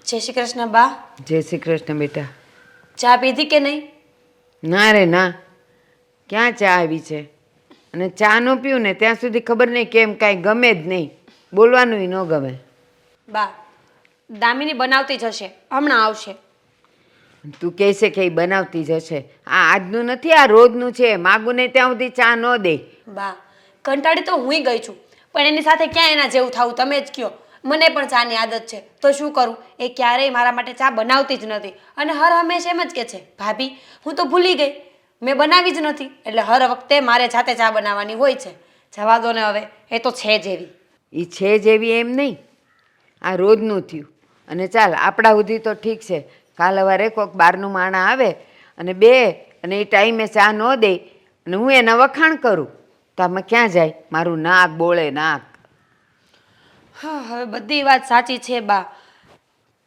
જય શ્રી કૃષ્ણ બા. જય શ્રી કૃષ્ણ બેટા. ચા પીધી કે નહીં? ના રે ના, ક્યાં ચા આવી છે? અને ચા ન પીવું ને ત્યાં સુધી ખબર નહીં કેમ કાંઈ ગમે જ નહીં, બોલવાનું ન ગમે. બા, દામિની બનાવતી જ હશે, હમણાં આવશે. તું કહેશે કે એ બનાવતી જ હશે. આ આજનું નથી, આ રોજનું છે. માગું નહીં ત્યાં સુધી ચા ન દે. બા, કંટાળી તો હુંય ગઈ છું, પણ એની સાથે ક્યાં એના જેવું થવું તમે જ કહો. મને પણ ચાની આદત છે તો શું કરું, એ ક્યારેય મારા માટે ચા બનાવતી જ નથી અને હર હંમેશ એમ જ કહે છે, ભાભી હું તો ભૂલી ગઈ, મેં બનાવી જ નથી. એટલે હર વખતે મારે જાતે ચા બનાવવાની હોય છે. જવા દો ને હવે, એ તો છે જ એવી. એ છે જેવી એમ નહીં, આ રોજનું થયું. અને ચાલ આપણા સુધી તો ઠીક છે, કાલ સવારે કોઈક બહારનું માણા આવે અને બે અને એ ટાઈમે ચા ન દે અને હું એના વખાણ કરું તો આમાં ક્યાં જાય મારું નાક બોળે નાક. હા, હવે બધી વાત સાચી છે બા,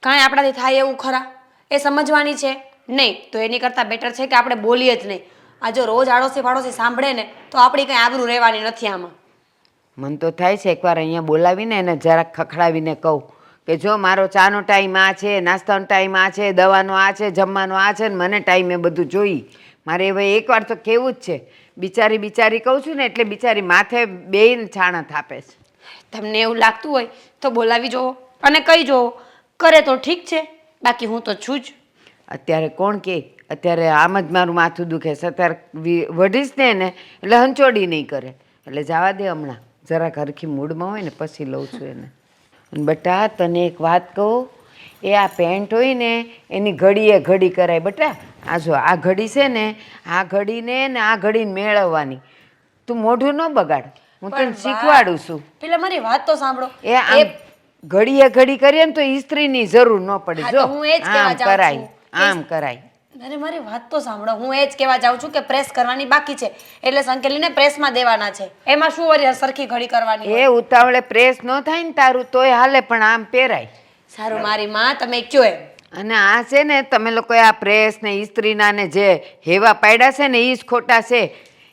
કાંઈ આપણાથી થાય એવું ખરા? એ સમજવાની છે નહીં તો એની કરતાં બેટર છે કે આપણે બોલીએ જ નહીં. આ જો રોજ આડોશી પાડોશી સાંભળે ને તો આપણી કંઈ આબરૂ રહેવાની નથી આમાં. મન તો થાય છે એકવાર અહીંયા બોલાવીને એને જરાક ખખડાવીને કહું કે જો મારો ચાનો ટાઈમ આ છે, નાસ્તાનો ટાઈમ આ છે, દવાનો આ છે, જમવાનો આ છે, ને મને ટાઈમે બધું જોઈ. મારે હવે એકવાર તો કહેવું જ છે. બિચારી કહું છું ને એટલે બિચારી માથે બેયને છાણા થાપે છે. તમને એવું લાગતું હોય તો બોલાવી જોવો અને કહી જોવો, કરે તો ઠીક છે, બાકી હું તો છું જ. અત્યારે કોણ કહે? અત્યારે આમ જ મારું માથું દુખે છે. અત્યારે વઢીશ ને એને એટલે હંચોડી નહીં કરે. એટલે જવા દે, હમણાં જરાક હરખી મૂડમાં હોય ને પછી લઉં છું એને. અને બટા તને એક વાત કહું, એ આ પેન્ટ હોય ને એની ઘડીએ ઘડી કરાય બટા. આ જો આ ઘડી છે ને, આ ઘડીને ને આ ઘડીને મેળવવાની. તું મોઢું ન બગાડ, હું તને શીખવાડું છું. પેલા મારી વાત તો સાંભળો. એ આમ ઘડીએ ઘડી કરીએ ને તો ઇસ્ત્રીની જરૂર ન પડે. જો આમ કરાય, આમ કરાય. અરે મારી વાત તો સાંભળો, હું એ જ કહેવા જાઉં છું કે પ્રેસ કરવાની બાકી છે એટલે સંકેલીને પ્રેસમાં દેવાના છે. એમાં શું વળી સરખી ઘડી કરવાની હોય? એ ઉતાવળે પ્રેસ ન થાય ને તારું તોય હાલે, પણ આમ પહેરાય. સારું મારી માં, તમે કયો એમ. અને આ છે ને તમે લોકોએ આ પ્રેસ ને ઇસ્ત્રીના ને જે હેવા પાડ્યા છે ને એ જ ખોટા છે.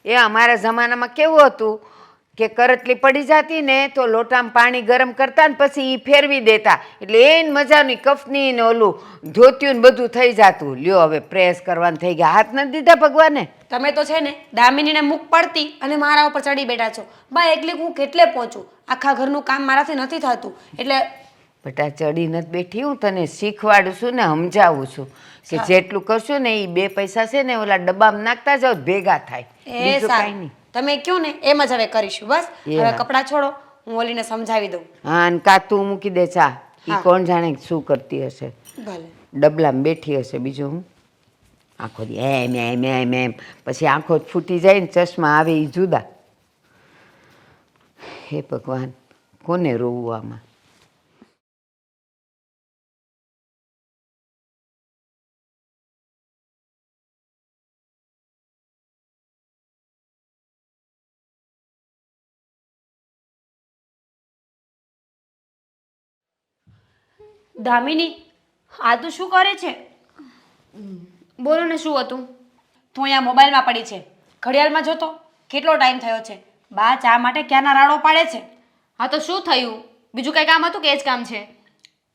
એ અમારા જમાનામાં કેવું હતું કે કરટલી પડી જતી ને તો લોટામાં પાણી ગરમ કરતા ને પછી એ ફેરવી દેતા એટલે એને મજાની કફની ને ઓલું ધોત્યું ને બધું થઈ જતું. લ્યો હવે પ્રેસ કરવાનું થઈ ગયા, હાથ નથી દીધા ભગવાને. તમે તો છે ને દામિનીને મુખ પડતી અને મારા ઉપર ચડી બેઠા છો. બા એકલી હું કેટલે પહોંચું, આખા ઘરનું કામ મારાથી નથી થતું. એટલે બટા ચડી નથી બેઠી, હું તને શીખવાડું છું ને સમજાવું છું કે જેટલું કરશું ને એ બે પૈસા છે ને ઓલા ડબ્બામાં નાખતા જાવ ભેગા થાય. એ સારું, તમે કયો ને એમ જ હવે કરીશું. બસ હવે કપડાં છોડો, હું ઓલીને સમજાવી દઉં. હા, અને કાતું મૂકી દે ચા. એ કોણ જાણે શું કરતી હશે, ભલે ડબલામાં બેઠી હશે. બીજું હું આખો દી એમ એમ એમ એમ પછી આંખો જ ફૂટી જાય ને ચશ્મા આવે એ જુદા. હે ભગવાન, કોને રોવું આમાં? દામિની, આ તું શું કરે છે? બોલો ને શું હતું? તું અહીંયા મોબાઈલમાં પડી છે, ઘડિયાળમાં જોતો કેટલો ટાઈમ થયો છે. બા ચા માટે ક્યાંના રાડો પાડે છે. હા તો શું થયું? બીજું કંઈ કામ હતું કે એ જ કામ છે?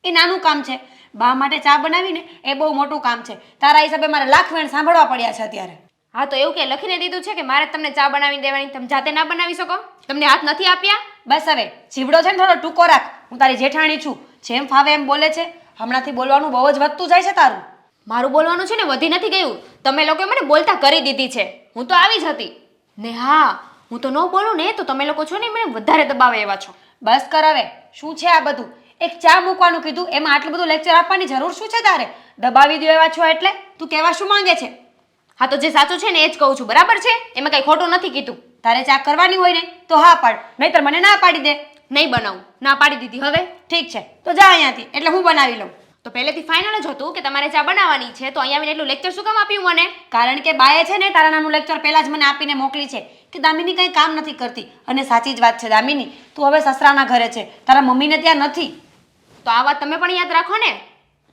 એ નાનું કામ છે, બા માટે ચા બનાવીને એ બહુ મોટું કામ છે. તારા હિસાબે મારે લાખ વેણ સાંભળવા પડ્યા છે અત્યારે. હા તો એવું કે લખીને દીધું છે કે મારે તમને ચા બનાવીને દેવાની, તમે જાતે ના બનાવી શકો? તમને હાથ નથી આપ્યા? બસ હવે જીવડો છે ને થોડો ટૂંકો રાખ. હું તારી જેઠાણી છું, જેમ ફાવે એમ બોલે છે. હમણાંથી બોલવાનું બહુ જ વધતું જાય છે તારું. મારું બોલવાનું છે ને વધી નથી ગયું, તમે લોકોએ મને બોલતા કરી દીધી છે. હું તો આવી જ હતી ને. હા, હું તો ન બોલું ને તો તમે લોકો છો ને મને વધારે દબાવે એવા છો. બસ કર હવે, શું છે આ બધું? એક ચા મૂકવાનું કીધું, એમાં આટલું બધું લેક્ચર આપવાની જરૂર શું છે તારે? દબાવી દો એવા છો એટલે તું કહેવા શું માંગે છે? હા તો જે સાચું છે ને એ જ કહું છું, બરાબર છે? એમાં કંઈ ખોટું નથી કીધું. તારે ચા કરવાની હોય ને તો હા પાડ, નહીંતર મને ના પાડી દે. નહીં બનાવું, ના પાડી દીધી. હવે ઠીક છે તો જા અહીંયાથી, એટલે હું બનાવી લઉં. તો પહેલેથી ફાઇનલ જ હતું કે તમારે ચા બનાવવાની છે, તો અહીંયા આવીને એટલું લેક્ચર શું કામ આપ્યું મને? કારણ કે બાએ છે ને તારા નાનું લેક્ચર પહેલા જ મને આપીને મોકલી છે કે દામિની કંઈ કામ નથી કરતી. અને સાચી જ વાત છે દામિની, તું હવે સસરાના ઘરે છે, તારા મમ્મીને ત્યાં નથી. તો આ વાત તમે પણ યાદ રાખો ને.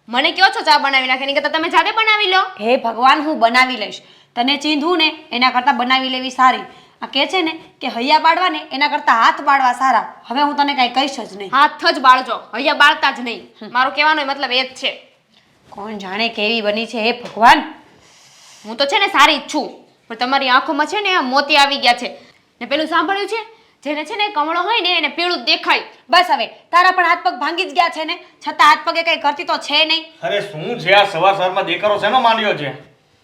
મને કહો છો ચા બનાવી નાખે, નહીં કરતા તમે જાતે બનાવી લો. હે ભગવાન, હું બનાવી લઈશ. તને ચીંધું ને એના કરતાં બનાવી લેવી સારી. આ કહે છે ને કે હૈયા બાળવા ને એના કરતાં હાથ બાળવા સારા. હવે હું તને કાંઈ કહીશ જ નહીં. હાથ જ બાળજો, હૈયા બાળતા જ નહીં. મારો કહેવાનો મતલબ એ જ છે. કોણ જાણે કેવી બની છે હે ભગવાન. હું તો છે ને સારી જ છું, પણ તમારી આંખોમાં છે ને આ મોતી આવી ગયા છે. ને પેલું સાંભળ્યું છે, જેને છે ને કમળો હોય ને એને પીળું જ દેખાય. બસ હવે તારા પણ હાથ પગ ભાંગી જ ગયા છે ને, છતાં હાથ પગે કઈ કરતી તો છે નહીં. અરે શું છે આ સવાર સવારમાં દેખાડો શેનો માંડ્યો છે?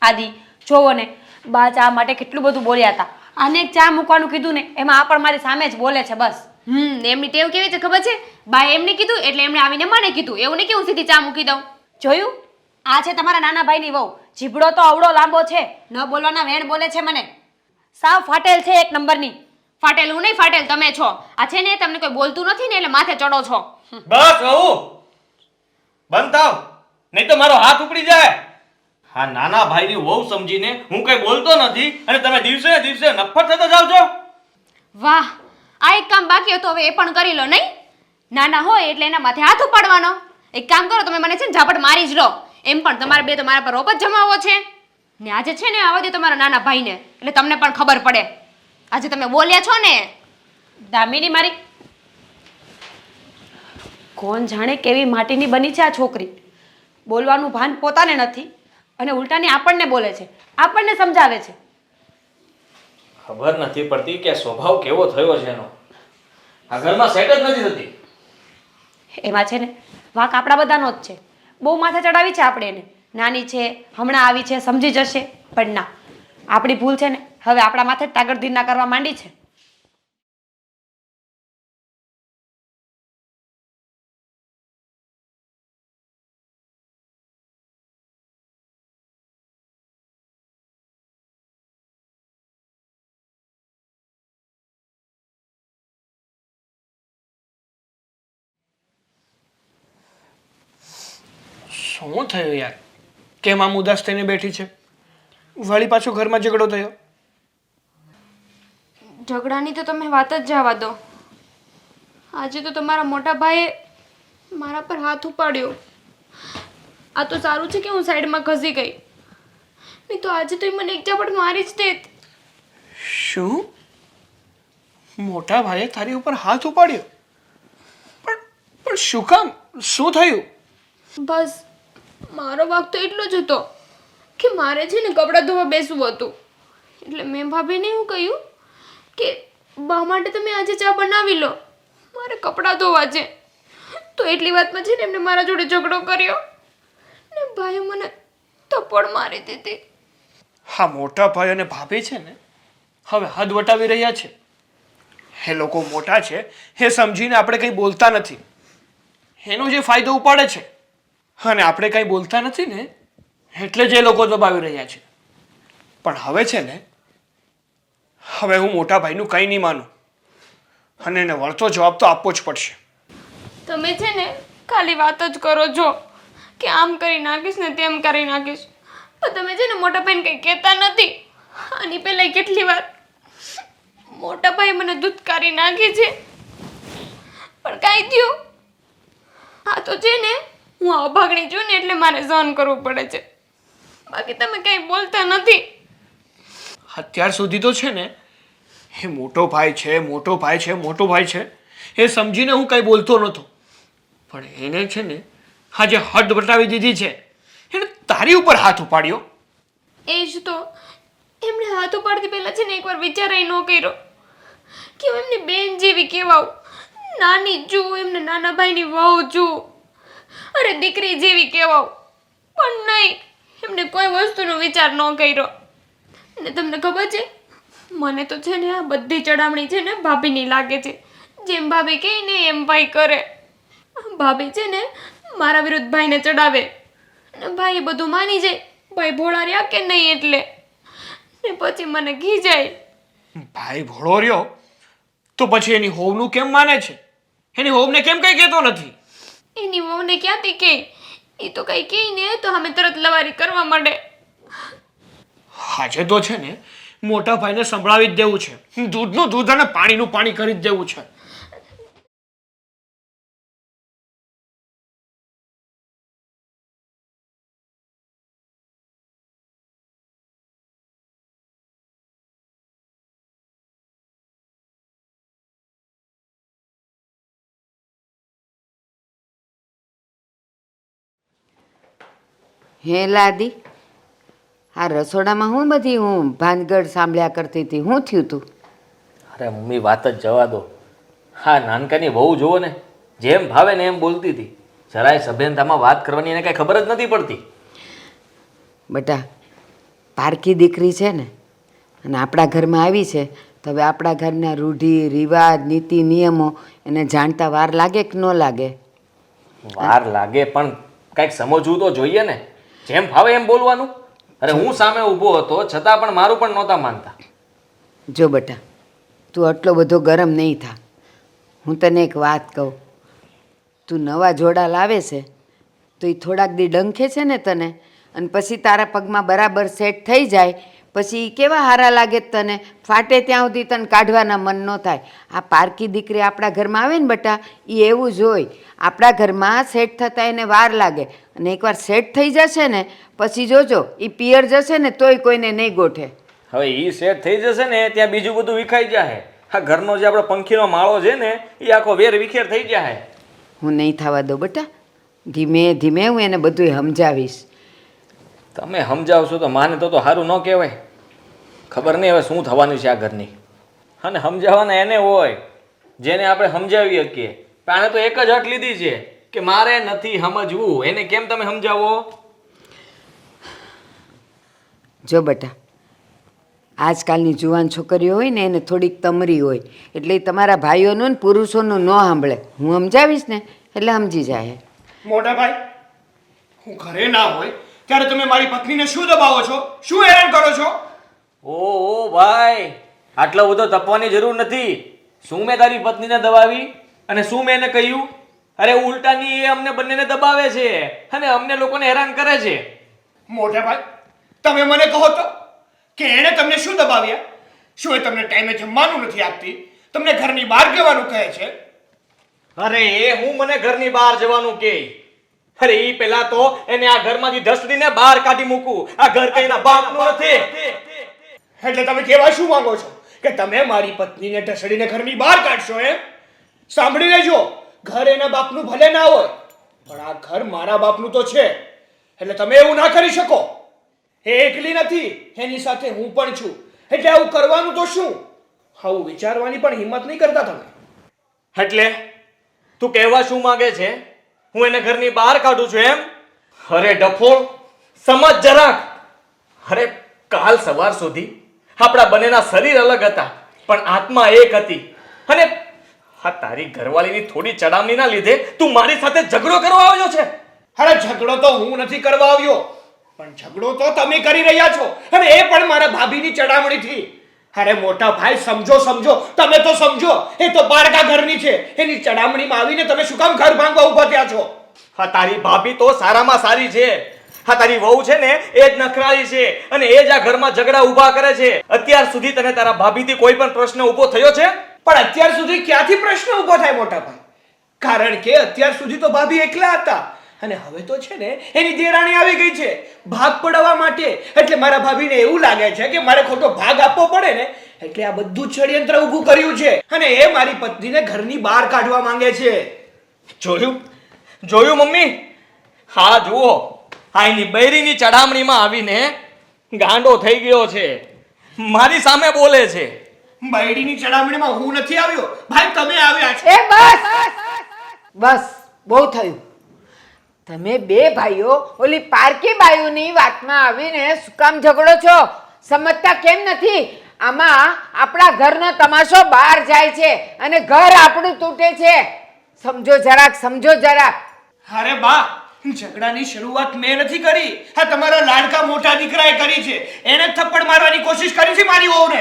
આદિ જોવો ને, બા ચા માટે કેટલું બધું બોલ્યા હતા. આને એક ચા મૂકવાનું કીધું ને એમાં આ પણ મારી સામે જ બોલે છે બસ. એમની ટેવ કેવી છે ખબર છે? બાએ એમને કીધું એટલે એમણે આવીને મને કીધું. એવું નહીં કે હું સીધી ચા મૂકી દઉં. જોયું? આ છે તમારા નાના ભાઈની વહુ. જીભડો તો અવળો લાંબો છે, ન બોલવાના વેણ બોલે છે મને. સાવ ફાટેલ છે એક નંબરની. ફાટેલ હું નહીં, ફાટેલ તમે છો. આ છે ને તમને કોઈ બોલતું નથી ને એટલે માથે ચડો છો. બસ વહુ બંધ થાવ, નહીં તો મારો હાથ ઉપડી જાય. હા, નાના ભાઈની વહુ સમજીને હું કઈ બોલતો નથી અને તમે દિવસે ને દિવસે નફ્ફટ થતા જાવ છો. વાહ, આ એક કામ બાકી હતું, હવે એ પણ કરી લો નહીં? નાના હોય એટલે એના માથે હાથ ઉપાડવાનો. એક કામ કરો, તમે મને છે ને ઝાપટ મારી જ લો. એમ પણ તમારે બે તો મારા પર રોપ જ જમાવો છે ને. આજે છે ને આવવા દે તમારા નાના ભાઈને, એટલે તમને પણ ખબર પડે. આજે તમે બોલ્યા છો ને. દામિની મારી, કોણ જાણે કેવી માટીની બની છે આ છોકરી. બોલવાનું ભાન પોતાને નથી અને ઉલટાની આપણને બોલે છે, આપણને સમજાવે છે. ખબર નથી પડતી કે સ્વભાવ કેવો થયો છે એનો. આ ઘરમાં સેટ જ નથી થતી. એમાં છે ને વાંક આપણા બધાનો જ છે. બહુ માથે ચડાવી છે આપણે એને. નાની છે, હમણાં આવી છે, સમજી જશે. પણ ના, આપણી ભૂલ છે ને હવે આપણા માથે જ તાગડધીરના કરવા માંડી છે. શું થયું યાર? કેમ આમ ઉદાસ થઈને બેઠી છે? વળી પાછો ઘરમાં ઝઘડો થયો? ઝઘડાની તો તમે વાત જ જવા દો. આજે તો તમારા મોટા ભાઈએ મારા પર હાથ ઉપાડ્યો. આ તો સારું છે કે હું સાઈડમાં ખસી ગઈ, નહીં તો આજે તો એ મને એક ઝાપટ મારી જ દેત. શું? મોટા ભાઈએ તારી ઉપર હાથ ઉપાડ્યો? પણ શું કામ? શું થયું? બસ મારો વાંક તો એટલો જ હતો કે મારે છે ને કપડાં ધોવા બેસવું હતું. એટલે મેં ભાભીને એવું કહ્યું કે બા માટે તમે આજે ચા બનાવી લો, મારે કપડાં ધોવા છે. તો એટલી વાતમાં છે ને એમને મારા જોડે ઝઘડો કર્યો ને ભાઈએ મને થપ્પડ મારી દીધી. હા, મોટા ભાઈ અને ભાભી છે ને હવે હદ વટાવી રહ્યા છે. એ લોકો મોટા છે એ સમજીને આપણે કંઈ બોલતા નથી, એનો જે ફાયદો ઉપાડે છે. અને આપણે કંઈ બોલતા નથી ને એટલે જ એ લોકો દબાવી રહ્યા છે. પણ હવે છે ને, હવે હું મોટા ભાઈનું કંઈ નહીં માનું અને એને વળતો જવાબ તો આપવો જ પડશે. તમે છે ને ખાલી વાત જ કરો છો કે આમ કરી નાખીશ ને તેમ કરી નાખીશ, પણ તમે છે ને મોટા ભાઈને કંઈ કહેતા નથી. આની પહેલાં કેટલી વાર મોટા ભાઈ મને ધૂતકારી નાખી છે, પણ કાંઈ થયું. આ તો છે ને હું અભાગણી છું ને એટલે મારે સહન કરવું પડે છે, બાકી તમે કંઈ બોલતા નથી. અત્યાર સુધી તો છે ને એ મોટો ભાઈ છે, મોટો ભાઈ છે, મોટો ભાઈ છે એ સમજીને હું કંઈ બોલતો નહોતો. પણ એને છે ને આજે હદ વટાવી દીધી છે, એને તારી ઉપર હાથ ઉપાડ્યો. એ જ તો, એમણે હાથ ઉપાડતી પહેલાં છે ને એકવાર વિચારાય ન કર્યો કે હું એમની બેન જેવી કહેવાઉં, નાની છું, એમને નાના ભાઈની વહુ છું, અરે દીકરી જેવી કહેવાઉં. પણ નહીં, એમને કોઈ વસ્તુનો વિચાર ન કર્યો. અને તમને ખબર છે, મને તો છે ને આ બધી ચડામણી છે ને ભાભીની લાગે છે. જેમ ભાભી કહે ને એમ ભાઈ કરે. ભાભી છે ને મારા વિરુદ્ધ ભાઈને ચડાવે અને ભાઈ બધું માની જાય. ભાઈ ભોળા રહ્યા કે નહીં એટલે, ને પછી મને ઘી જાય. ભાઈ ભોળો રહ્યો તો પછી એની હોવનું કેમ માને છે? એની હોવને કેમ કંઈ કહેતો નથી? એની વહુને ક્યાંથી કહે? એ તો કંઈ કહે ને તો અમે તરત લવારી કરવા માંડે. આજે તો છે ને મોટા ભાઈને સંભળાવી જ દેવું છે, દૂધનું દૂધ અને પાણીનું પાણી કરી જ દેવું છે. હે લાદી, આ રસોડામાં હું બધી હું ભાનગડ સાંભળ્યા કરતી હતી, શું થયું તું? અરે મમ્મી વાત જ જવા દો. હા નાનકાની વહુ જુઓ ને, જેમ ભાવે ને એમ બોલતી હતી. જરાય સભ્યતામાં વાત કરવાની એને કાંઈ ખબર જ નથી પડતી. બેટા, પારકી દીકરી છે ને, અને આપણા ઘરમાં આવી છે, તો હવે આપણા ઘરના રૂઢિ રિવાજ નીતિ નિયમો એને જાણતા વાર લાગે કે ન લાગે? વાર લાગે પણ કાંઈક સમજવું તો જોઈએ ને. જેમ ભાવે એમ બોલવાનું. અરે હું સામે ઊભો હતો છતાં પણ મારું પણ નહોતા માનતા. જો બેટા, તું આટલો બધો ગરમ નહીં થા. હું તને એક વાત કહું, તું નવા જોડા લાવે છે તો એ થોડાક દી ડંખે છે ને તને, અને પછી તારા પગમાં બરાબર સેટ થઈ જાય પછી ઈ કેવા હારા લાગે તને, ફાટે ત્યાં સુધી તને કાઢવાના મન ન થાય. આ પારકી દીકરી આપણા ઘરમાં આવે ને બેટા, એ એવું જ હોય. આપણા ઘરમાં સેટ થતાં એને વાર લાગે, અને એકવાર સેટ થઈ જશે ને પછી જોજો એ પિયર જશે ને તોય કોઈને નહીં ગોઠે. હવે એ સેટ થઈ જશે ને ત્યાં બીજું બધું વિખાઈ જાય. આ ઘરનો જે આપણો પંખીનો માળો છે ને એ આખો વેર વિખેર થઈ જાય. હું નહીં થવા દઉં બેટા, ધીમે ધીમે હું એને બધું સમજાવીશ. તમે સમજાવશો તો માને તો સારું ન કહેવાય. ખબર નહીં હવે શું થવાનું છે આ ઘરની. અને સમજાવવાના એને હોય જેને આપણે સમજાવી શકીએ. પણ આને તો એક જ હટ લીધી છે કે મારે નથી સમજવું. એને કેમ તમે સમજાવો? જો બેટા, આજકાલની જુવાન છોકરીઓ હોય ને એને થોડીક તમરી હોય, એટલે એ તમારા ભાઈઓનું ને પુરુષોનું ન સાંભળે. હું સમજાવીશ ને એટલે સમજી જાય. મોટા ભાઈ, હું ઘરે ના હોય ત્યારે તમે મારી પત્નીને શું દબાવો છો? શું હેરાન કરો છો? ઓ ભાઈ, આટલો બધો તપવાની જરૂર નથી. શું મેં તારી પત્નીને દબાવી અને શું મેં એને કહ્યું? અરે ઉલટાની એ અમને બંનેને દબાવે છે અને અમને લોકોને હેરાન કરે છે. મોટા ભાઈ, તમે મને કહો તો કે એણે તમને શું દબાવ્યા? શું એ તમને ટાઈમે જમવાનું નથી આપતી? તમને ઘરની બહાર જવાનું કહે છે? અરે એ હું મને ઘરની બહાર જવાનું કે? અરે ઈ પેલા તો એને આ ઘરમાંથી ઢસડીને બહાર કાઢી મૂકું. આ ઘર કઈ એના બાપનું નથી. એટલે તમે કહેવા શું માંગો છો? કે તમે મારી પત્નીને ઢસડીને ઘરની બહાર કાઢશો એમ? સાંભળી લેજો, ઘર એના બાપનું ભલે ના હોય, પણ આ ઘર મારા બાપનું તો છે. એટલે તમે એવું ના કરી શકો. એ એકલી નથી, એની સાથે હું પણ છું. એટલે આવું કરવાનું તો શું? આવું વિચારવાની પણ હિંમત નહીં કરતા તમે. એટલે તું કહેવા શું માંગે છે? હું એને ઘરની બહાર કાઢું છું એમ? અરે ડફોળ, સમજ જરાક. અરે કાલ સવાર સુધી આપણા બંનેના શરીર અલગ હતા પણ આત્મા એક હતી. અને આ તારી ઘરવાળીની થોડી ચડામણીના લીધે તું મારી સાથે ઝઘડો કરવા આવ્યો છે. અરે ઝઘડો તો હું નથી કરવા આવ્યો, પણ ઝઘડો તો તમે કરી રહ્યા છો, અને એ પણ મારા ભાભીની ચડામણીથી. અરે મોટા ભાઈ, સમજો, તમે તો સમજો. એ તો બારકા ઘરની છે, એની ચડામણીમાં આવીને તમે શું કામ ઘર ભાંગવા ઊભા થયા છો? હા તારી ભાભી તો સારામાં સારી છે. હા તારી વહુ છે ને એ જ નખરાળી છે અને એ જ આ ઘરમાં ઝઘડા ઊભા કરે છે. અત્યાર સુધી તને તારા ભાભીથી કોઈ પણ પ્રશ્ન ઊભો થયો છે? પણ અત્યાર સુધી ક્યાંથી પ્રશ્ન ઊભો થાય મોટા ભાઈ? કારણ કે અત્યાર સુધી તો ભાભી એકલા હતા, અને હવે તો છે ને એની દેરાણી આવી ગઈ છે ભાગ પડાવવા માટે. એટલે મારા ભાભીને એવું લાગે છે કે મારે ખોટો ભાગ આપવો પડે ને, એટલે આ બધું ષડયંત્ર ઊભું કર્યું છે, અને એ મારી પત્નીને ઘરની બહાર કાઢવા માંગે છે. જોયું મમ્મી? હા જુઓ, આ એની બૈરીની ચડામણીમાં આવીને ગાંડો થઈ ગયો છે. મારી સામે બોલે છે. બૈડીની ચડામણીમાં હું નથી આવ્યો ભાઈ, તમે આવ્યા છો. એ બસ બહુ થયું. તમે બે ભાઈઓ ઓલી પારકી બાયુની વાતમાં આવીને શું કામ ઝઘડો છો? સમજતા કેમ નથી? આમાં આપણા ઘરનો તમાશો બહાર જાય છે અને ઘર આપણું તૂટે છે. સમજો જરાક. અરે બા, ઝઘડાની શરૂઆત મેં નથી કરી, આ તમારા લાડકા મોટા દીકરાએ કરી છે. એને જ થપ્પડ મારવાની કોશિશ કરી છે મારી વહુને.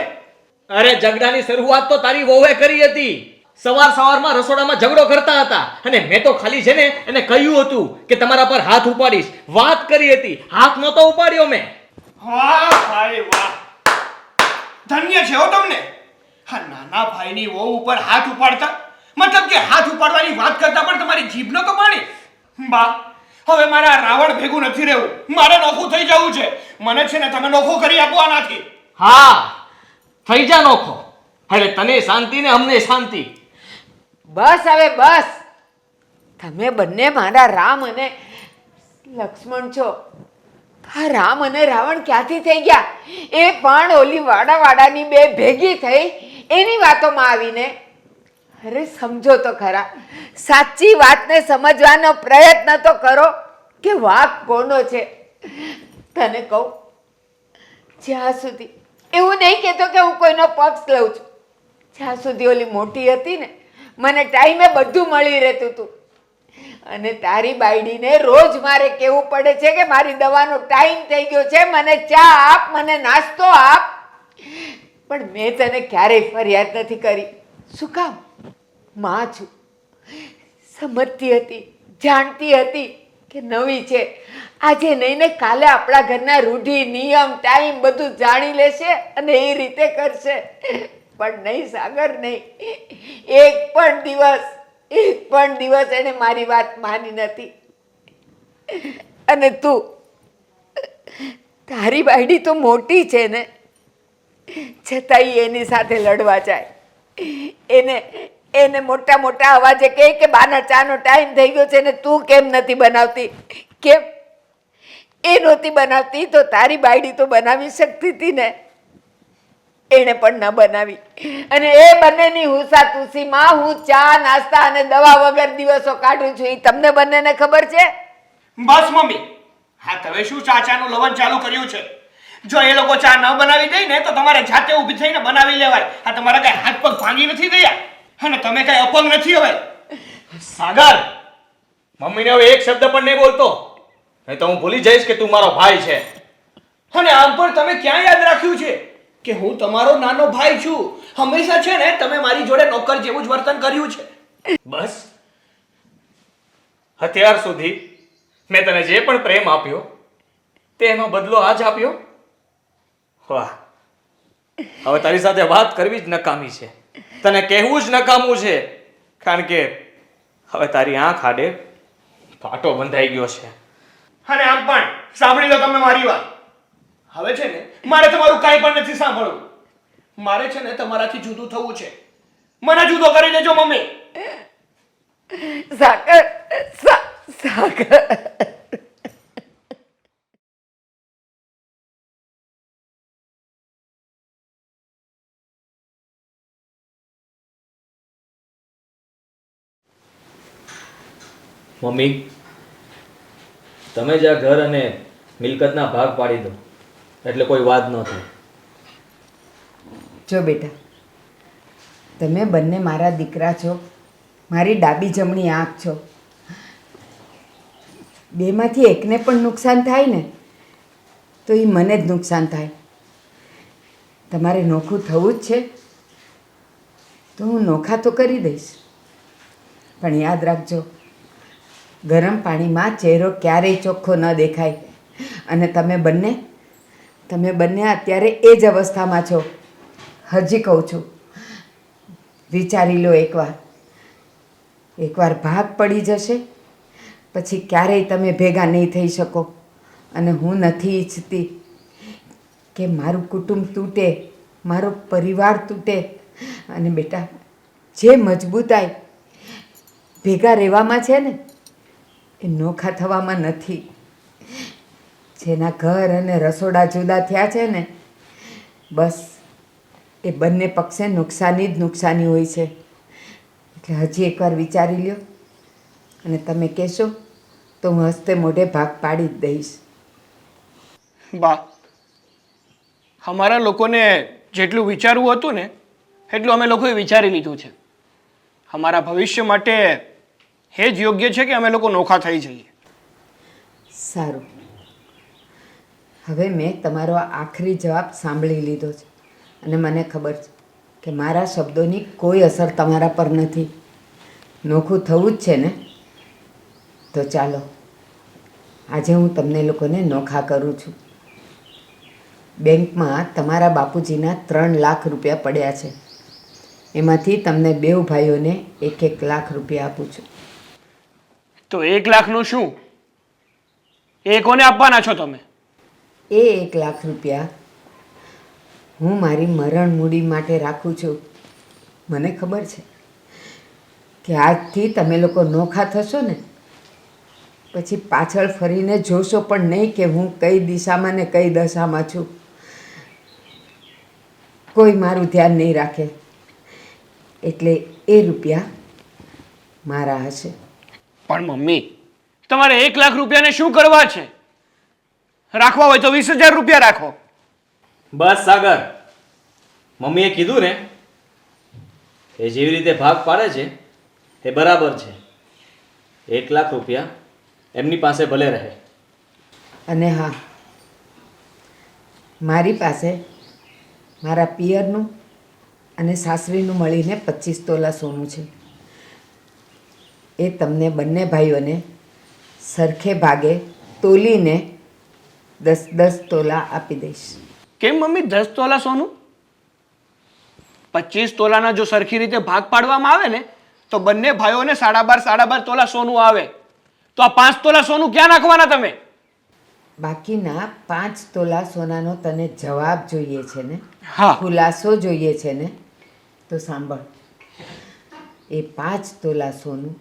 અરે ઝઘડાની શરૂઆત તો તારી વહુએ કરી હતી. સવારમાં રસોડામાં ઝઘડો કરતા હતા અને મેં તો ખાલી છે ને એને કહ્યું હતું કે તમારા પર હાથ ઉપાડીશ. વાત કરી હતી, હાથ નહોતો ઉપાડ્યો મેં. વાહ ભાઈ વાહ, ધન્ય છે હો તમને. હા નાના ભાઈની વહુ ઉપર હાથ ઉપાડતા, મતલબ કે હાથ ઉપાડવાની વાત કરતા પણ તમારી જીભનો તો પાણી. બા, હવે મારે આ રાવણ ભેગું નથી રહેવું, મારે નોખું થઈ જવું છે. મને છે ને તમે નોખું કરી આપવાનાથી. હા થઈ જા નોખો. હવે તને શાંતિ ને અમને શાંતિ. બસ હવે બસ. તમે બંને મારા રામ અને લક્ષ્મણ છો. આ રામ અને રાવણ ક્યાંથી થઈ ગયા? એ પણ ઓલી વાડાની બે ભેગી થઈ એની વાતોમાં આવીને, અરે સમજો તો ખરા, સાચી વાતને સમજવાનો પ્રયત્ન તો કરો કે વાંક કોનો છે. તને કહું, જ્યાં સુધી, એવું નહીં કહેતો કે હું કોઈનો પક્ષ લઉં છું, જ્યાં સુધી ઓલી મોટી હતી ને, મને ટાઈમે બધું મળી રહેતું હતું. અને તારી બાયડીને રોજ મારે કહેવું પડે છે કે મારી દવાનો ટાઈમ થઈ ગયો છે, મને ચા આપ, મને નાસ્તો આપ. પણ મેં તને ક્યારેય ફરિયાદ નથી કરી. શું કામ? માં છું, સમજતી હતી, જાણતી હતી કે નવી છે, આજે નહીં ને કાલે આપણા ઘરના રૂઢિ, નિયમ, ટાઈમ બધું જાણી લેશે અને એ રીતે કરશે. પણ નહીં સાગર, નહીં. એક પણ દિવસ એને મારી વાત માની નથી. અને તું, તારી બાયડી તો મોટી છે ને, છતાંય એની સાથે લડવા જાય. એને મોટા મોટા અવાજે કહે કે બાના ચાનો ટાઈમ થઈ ગયો છે ને તું કેમ નથી બનાવતી? કેમ એ નહોતી બનાવતી તો તારી બાયડી તો બનાવી શકતી હતી ને. એણે પણ ન બનાવી. અને એ બંનેની હુસાતુસીમાં હું ચા, નાસ્તા અને દવા વગર દિવસો કાઢું છું. એ તમને બંનેને ખબર છે? બસ મમ્મી, હા તમે શું ચાચાનું લવણ ચાલુ કર્યું છે? જો એ લોકો ચા ન બનાવી દે ને તો તમારે જાતે ઊભી થઈને બનાવી લેવાય. આ તમારા કઈ હાથ પગ ભાંગી નથી ગયા અને તમે કઈ અપંગ નથી હવે. સાગર, મમ્મીને હવે એક શબ્દ પણ નહીં બોલતો, નહીં તો હું ભૂલી જઈશ કે તું મારો ભાઈ છે. અને આમ પણ તમે ક્યાં યાદ રાખ્યું છે કે હું તમારો નાનો ભાઈ છું? હંમેશા છે ને તમે મારી જોડે નોકર જેવું જ વર્તન કર્યું છે. બસ, અત્યાર સુધી મેં તને જે પણ પ્રેમ આપ્યો તેનો બદલો આજ આપ્યો. વાહ, હવે તારી સાથે વાત કરવી જ નકામી છે, તને કહેવું જ નકામું છે, કારણ કે હવે તારી આંખ આડે પાટો બંધાઈ ગયો છે. અને આમ પણ સાંભળી લો તમે મારી વાત. હવે છે ને મારે તમારું કાંઈ પણ નથી સાંભળવું. મારે છે ને તમારાથી જુદું થવું છે. મને જુદો કરી દેજો મમ્મી. સાગર, સાગર, મમ્મી, તમે જ આ ઘર અને મિલકતના ભાગ પાડી દો એટલે કોઈ વાત ન થાય. જો બેટા, તમે બંને મારા દીકરા છો, મારી ડાબી જમણી આંખ છો. બેમાંથી એકને પણ નુકસાન થાય ને તો એ મને જ નુકસાન થાય. તમારે નોખું થવું જ છે તો હું નોખા તો કરી દઈશ, પણ યાદ રાખજો, ગરમ પાણીમાં ચહેરો ક્યારેય ચોખ્ખો ન દેખાય. અને તમે બંને અત્યારે એ જ અવસ્થામાં છો. હજી કહું છું, વિચારી લો એકવાર ભાગ પડી જશે પછી ક્યારેય તમે ભેગા નહીં થઈ શકો. અને હું નથી ઈચ્છતી કે મારું કુટુંબ તૂટે, મારો પરિવાર તૂટે. અને બેટા, જે મજબૂતાઈ ભેગા રહેવામાં છે ને એ નોખા થવામાં નથી. જેના ઘર અને રસોડા જુદા થયા છે ને, બસ એ બંને પક્ષે નુકસાની જ નુકસાની હોય છે. એટલે હજી એકવાર વિચારી લ્યો, અને તમે કહેશો તો હું હસ્તે મોઢે ભાગ પાડી જ દઈશ. બા, અમારા લોકોને જેટલું વિચારવું હતું ને એટલું અમે લોકોએ વિચારી લીધું છે. અમારા ભવિષ્ય માટે એ જ યોગ્ય છે કે અમે લોકો નોખા થઈ જઈએ. સારું, હવે મેં તમારો આખરી જવાબ સાંભળી લીધો છે અને મને ખબર છે કે મારા શબ્દોની કોઈ અસર તમારા પર નથી. નોખું થવું જ છે ને તો ચાલો, આજે હું તમને લોકોને નોખા કરું છું. બેંકમાં તમારા બાપુજીના 3 લાખ રૂપિયા પડ્યા છે. એમાંથી તમને 2 ભાઈઓને 1-1 લાખ રૂપિયા આપું છું. તો 1 લાખનું શું? એ કોને આપવાના છો તમે? એ 1 લાખ રૂપિયા હું મારી મરણ મૂડી માટે રાખું છું. મને ખબર છે કે આજથી તમે લોકો નોખા થશો ને પછી પાછળ ફરીને જોશો પણ નહીં કે હું કઈ દિશામાં ને કઈ દશામાં છું. કોઈ મારું ધ્યાન નહીં રાખે. એટલે એ રૂપિયા મારા હશે. પણ મમ્મી, તમારે 1 લાખ રૂપિયાને શું કરવા છે? રાખવા હોય તો 20,000 રૂપિયા રાખો. બસ સાગર, મમ્મીએ કીધું ને એ જેવી રીતે ભાગ પાડે છે એ બરાબર છે. 1 લાખ રૂપિયા એમની પાસે ભલે રહે. અને હા, મારી પાસે મારા પિયરનું અને સાસરીનું મળીને 25 તોલા સોનું છે. એ તમને બંને ભાઈઓને સરખે ભાગે તોલીને 10-10 તોલા આપી દઈશ. કેમ મમ્મી 10 તોલા સોનું? 25 તોલાના જો સરખી રીતે ભાગ પાડવામાં આવે ને તો બંને ભાઈઓને 12.5 તોલા સોનું આવે. તો આ 5 તોલા સોનું ક્યાં નાખવાના તમે? બાકીના 5 તોલા સોનાનો તને જવાબ જોઈએ છે ને? હા. ખુલાસો જોઈએ છે ને? તો સાંભળ, એ 5 તોલા સોનું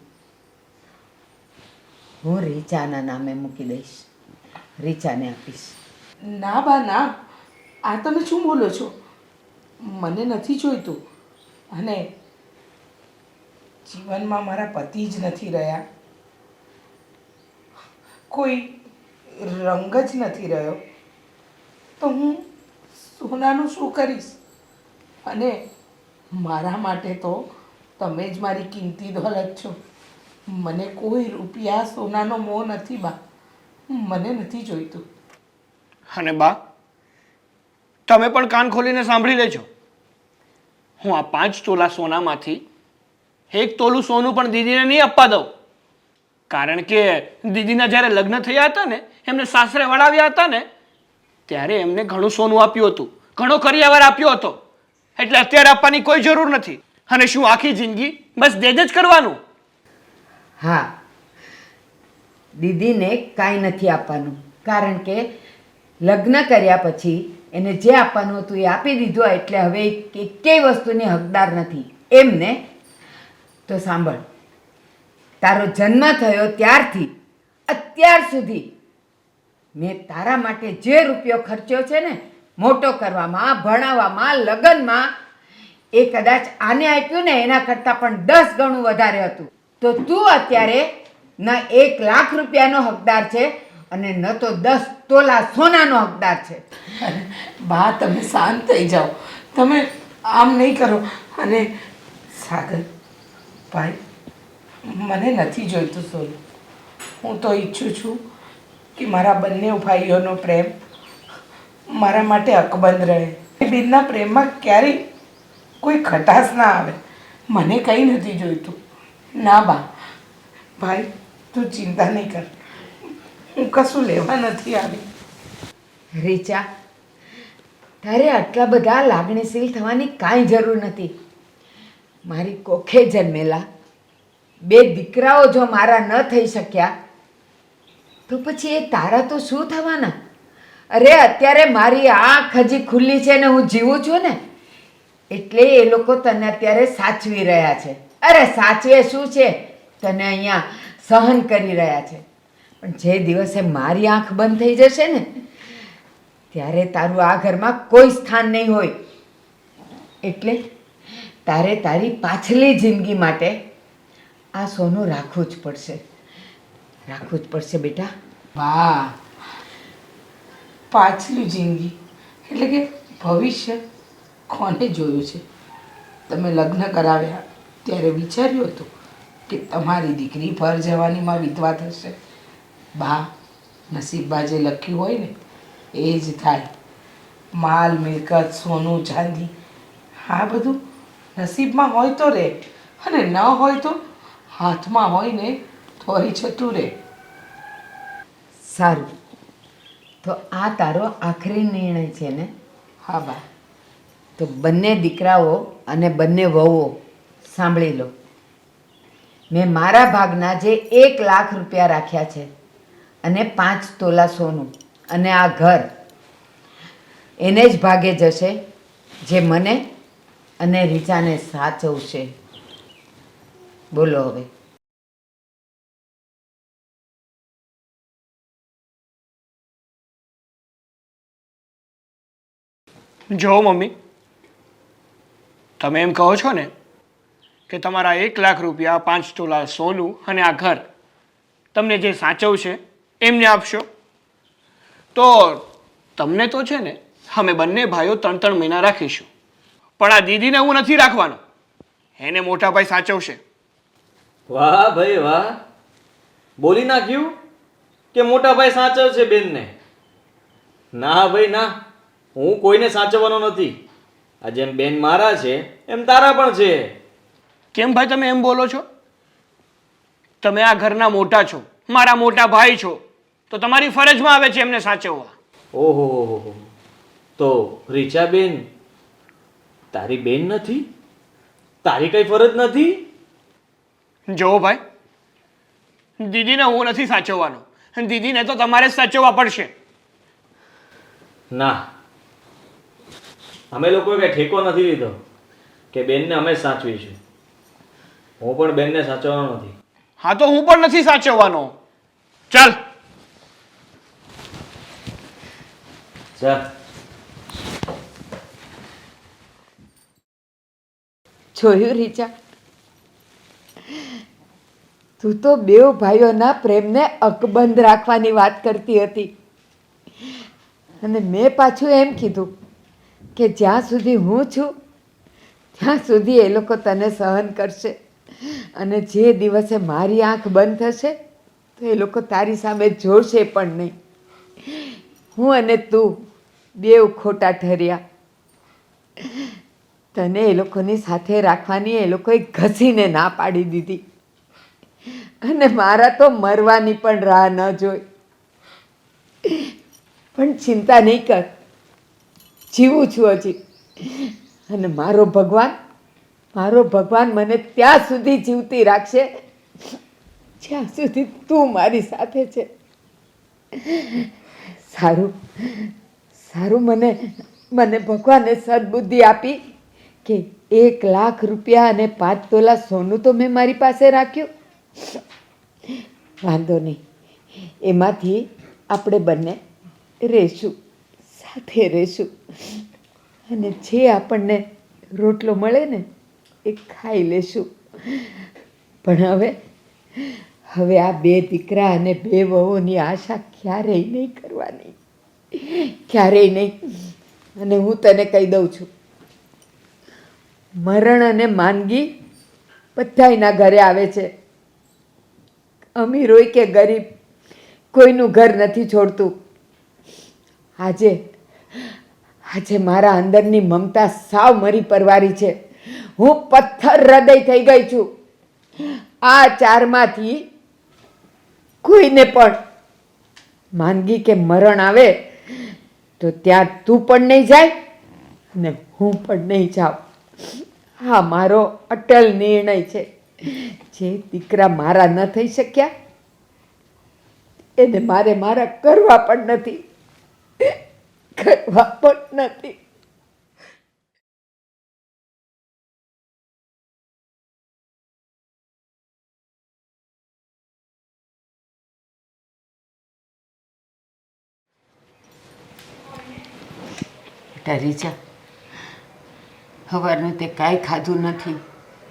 હું રીચાના નામે મૂકી દઈશ. રીચાને આપીશ. ના બા ના, આ તમે શું બોલો છો? મને નથી જોઈતું. અને જીવનમાં મારા પતિ જ નથી રહ્યા, કોઈ રંગ જ નથી રહ્યો, તો હું સોનાનું શું કરીશ? અને મારા માટે તો તમે જ મારી કિંમતી દોલત છો. મને કોઈ રૂપિયા સોનાનો મોહ નથી બા. મને નથી જોઈતું. અને બા, તમે પણ કાન ખોલીને સાંભળી લેજો. હું આ 5 તોલા સોનામાંથી 1 તોલું સોનું પણ દીદીને નહીં આપવા દઉં. કારણ કે દીદીના જ્યારે લગ્ન થયા હતા ને, એમને સાસરે વળાવ્યા હતા ને, ત્યારે એમને ઘણું સોનું આપ્યું હતું, ઘણો કરિયાવર આપ્યો હતો. એટલે અત્યારે આપવાની કોઈ જરૂર નથી. અને શું આખી જિંદગી બસ દેજ જ કરવાનું? હા, દીદીને કાંઈ નથી આપવાનું. કારણ કે લગ્ન કર્યા પછી એને જે આપવાનું હતું એ આપી દીધું. એટલે હવે એકેય વસ્તુની હકદાર નથી. એમને તો સાંભળ, તારો જન્મ થયો ત્યારથી અત્યાર સુધી મેં તારા માટે જે રૂપિયો ખર્ચ્યો છે ને, મોટો કરવામાં, ભણાવવામાં, લગ્નમાં, એ કદાચ આને આપ્યું ને એના કરતાં પણ 10 ગણું વધારે હતું. તો તું અત્યારે ન 1 લાખ રૂપિયાનો હકદાર છે અને ન તો 10 તોલા સોનાનો હકદાર છે. બા તમે શાંત થઈ જાઓ. તમે આમ નહીં કરો. અને સાગર ભાઈ, મને નથી જોઈતું સોનું. હું તો ઈચ્છું છું કે મારા બંને ભાઈઓનો પ્રેમ મારા માટે અકબંધ રહે. બેનના પ્રેમમાં ક્યારેય કોઈ ખટાશ ના આવે. મને કંઈ નથી જોઈતું. ના બા, ભાઈ તું ચિંતા નહીં કર. હું કશું લેવા નથી આવી. રીચા, તારે આટલા બધા લાગણીશીલ થવાની કાંઈ જરૂર નથી. મારી કોખે જન્મેલા 2 દીકરાઓ જો મારા ન થઈ શક્યા તો પછી એ તારા તો શું થવાના? અરે અત્યારે મારી આંખ હજી ખુલ્લી છે ને હું જીવું છું ને, એટલે એ લોકો તને અત્યારે સાચવી રહ્યા છે. અરે સાચવે શું છે, તને અહીંયા સહન કરી રહ્યા છે. પણ જે દિવસે મારી આંખ બંધ થઈ જશે ને, ત્યારે તારું આ ઘરમાં કોઈ સ્થાન નહીં હોય. એટલે તારે તારી પાછલી જિંદગી માટે આ સોનું રાખવું જ પડશે. રાખવું જ પડશે બેટા. વાહ, પાછલી જિંદગી એટલે કે ભવિષ્ય કોને જોયું છે? તમે લગ્ન કરાવ્યા ત્યારે વિચાર્યું હતું કે તમારી દીકરી ભર જવાનીમાં વિધવા થશે? બા, નસીબમાં જે લખ્યું હોય ને એ જ થાય. માલ મિલકત, સોનું ચાંદી, આ બધું નસીબમાં હોય તો રહે, અને ન હોય તો હાથમાં હોય ને તોય જતું રહે. સારું, તો આ તારો આખરી નિર્ણય છે ને? હા બા. તો બંને દીકરાઓ અને બંને વહુઓ સાંભળી લો. મેં મારા ભાગના જે 1 લાખ રૂપિયા રાખ્યા છે અને 5 તોલા સોનું અને આ ઘર, એને જ ભાગે જશે જે મને અને રીચાને સાચવશે. બોલો હવે. જો મમ્મી, તમે એમ કહો છો ને કે તમારા 1,00,000 રૂપિયા, 5 તોલા સોનું અને આ ઘર તમને જે સાચવશે એમને આપશો, તો તમને તો છે ને અમે બંને ભાઈઓ 3-3 મહિના રાખીશું, પણ આ દીદીને હું નથી રાખવાનો. એને મોટા ભાઈ સાચવશે. વાહ ભાઈ વાહ, બોલી નાખ્યું કે મોટા ભાઈ સાચવશે બેનને. ના ભાઈ ના, હું કોઈને સાચવવાનો નથી. આ જેમ બેન મારા છે એમ તારા પણ છે. કેમ ભાઈ તમે એમ બોલો છો? તમે આ ઘરના મોટા છો, મારા મોટા ભાઈ છો, તો તમારી ફરજમાં આવે છે એમને સાચવવા. ઓહો, તો રીચાબેન તારી બેન નથી? તારી કઈ ફરજ નથી? જો ભાઈ, દીદીને હું નથી સાચવવાનો, દીદીને તો તમારે જ સાચવવા પડશે. ના, અમે લોકોએ કઈ ઠેકો નથી લીધો કે બેનને અમે જ સાચવીશું. હું પણ બેનને સાચવવાનો નથી. હા તો હું પણ નથી સાચવવાનો. ચાલ. ચાલ. જોયું રીચા, તું તો બેવ ભાઈઓના પ્રેમને અકબંધ રાખવાની વાત કરતી હતી, અને મેં પાછું એમ કીધું કે જ્યાં સુધી હું છું ત્યાં સુધી એ લોકો તને સહન કરશે, અને જે દિવસે મારી આંખ બંધ થશે તો એ લોકો તારી સામે જોશે પણ નહીં. હું અને તું બેવ ખોટા ઠર્યા. તને એ લોકોની સાથે રાખવાની એ લોકોએ ઘસીને ના પાડી દીધી, અને મારા તો મરવાની પણ રાહ ન જોઈ. પણ ચિંતા નહીં કર, જીવું છું હજી, અને મારો ભગવાન મને ત્યાં સુધી જીવતી રાખશે જ્યાં સુધી તું મારી સાથે છે. સારું સારું, મને ભગવાને સદબુદ્ધિ આપી કે 1,00,000 રૂપિયા અને 5 તોલા સોનું તો મેં મારી પાસે રાખ્યું. વાંધો નહીં, એમાંથી આપણે બંને રહેશું, સાથે રહેશું, અને જે આપણને રોટલો મળે ને એ ખાઈ લેશું. પણ હવે આ 2 દીકરા અને 2 વહુની આશા ક્યારેય નહીં કરવાની, ક્યારેય નહીં. અને હું તને કહી દઉં છું, મરણ અને માંદગી બધાયના ઘરે આવે છે. અમીર હોય કે ગરીબ, કોઈનું ઘર નથી છોડતું. આજે મારા અંદરની મમતા સાવ મરી પરવારી છે. હું પથ્થર હૃદય થઈ ગઈ છું. આ 4માંથી કોઈને પણ માંદગી કે મરણ આવે તો ત્યાં તું પણ નહીં જાય ને હું પણ નહીં જાઉં. હા, મારો અટલ નિર્ણય છે. જે દીકરા મારા ન થઈ શક્યા એને મારા કરવા પણ નથી. રીચા, સવારનું તે કાંઈ ખાધું નથી,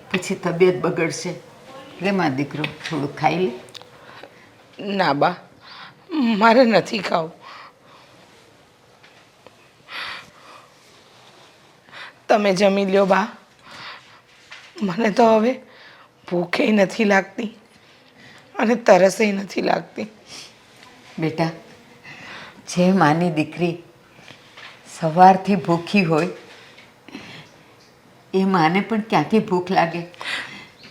પછી તબિયત બગડશે. લે મારો દીકરો, થોડુંક ખાઈ લે. ના બા, મારે નથી ખાવું. તમે જમી લ્યો બા, મને તો હવે ભૂખેય નથી લાગતી અને તરસેય નથી લાગતી. બેટા, જે માની દીકરી સવારથી ભૂખી હોય એ માને પણ ક્યાંથી ભૂખ લાગે?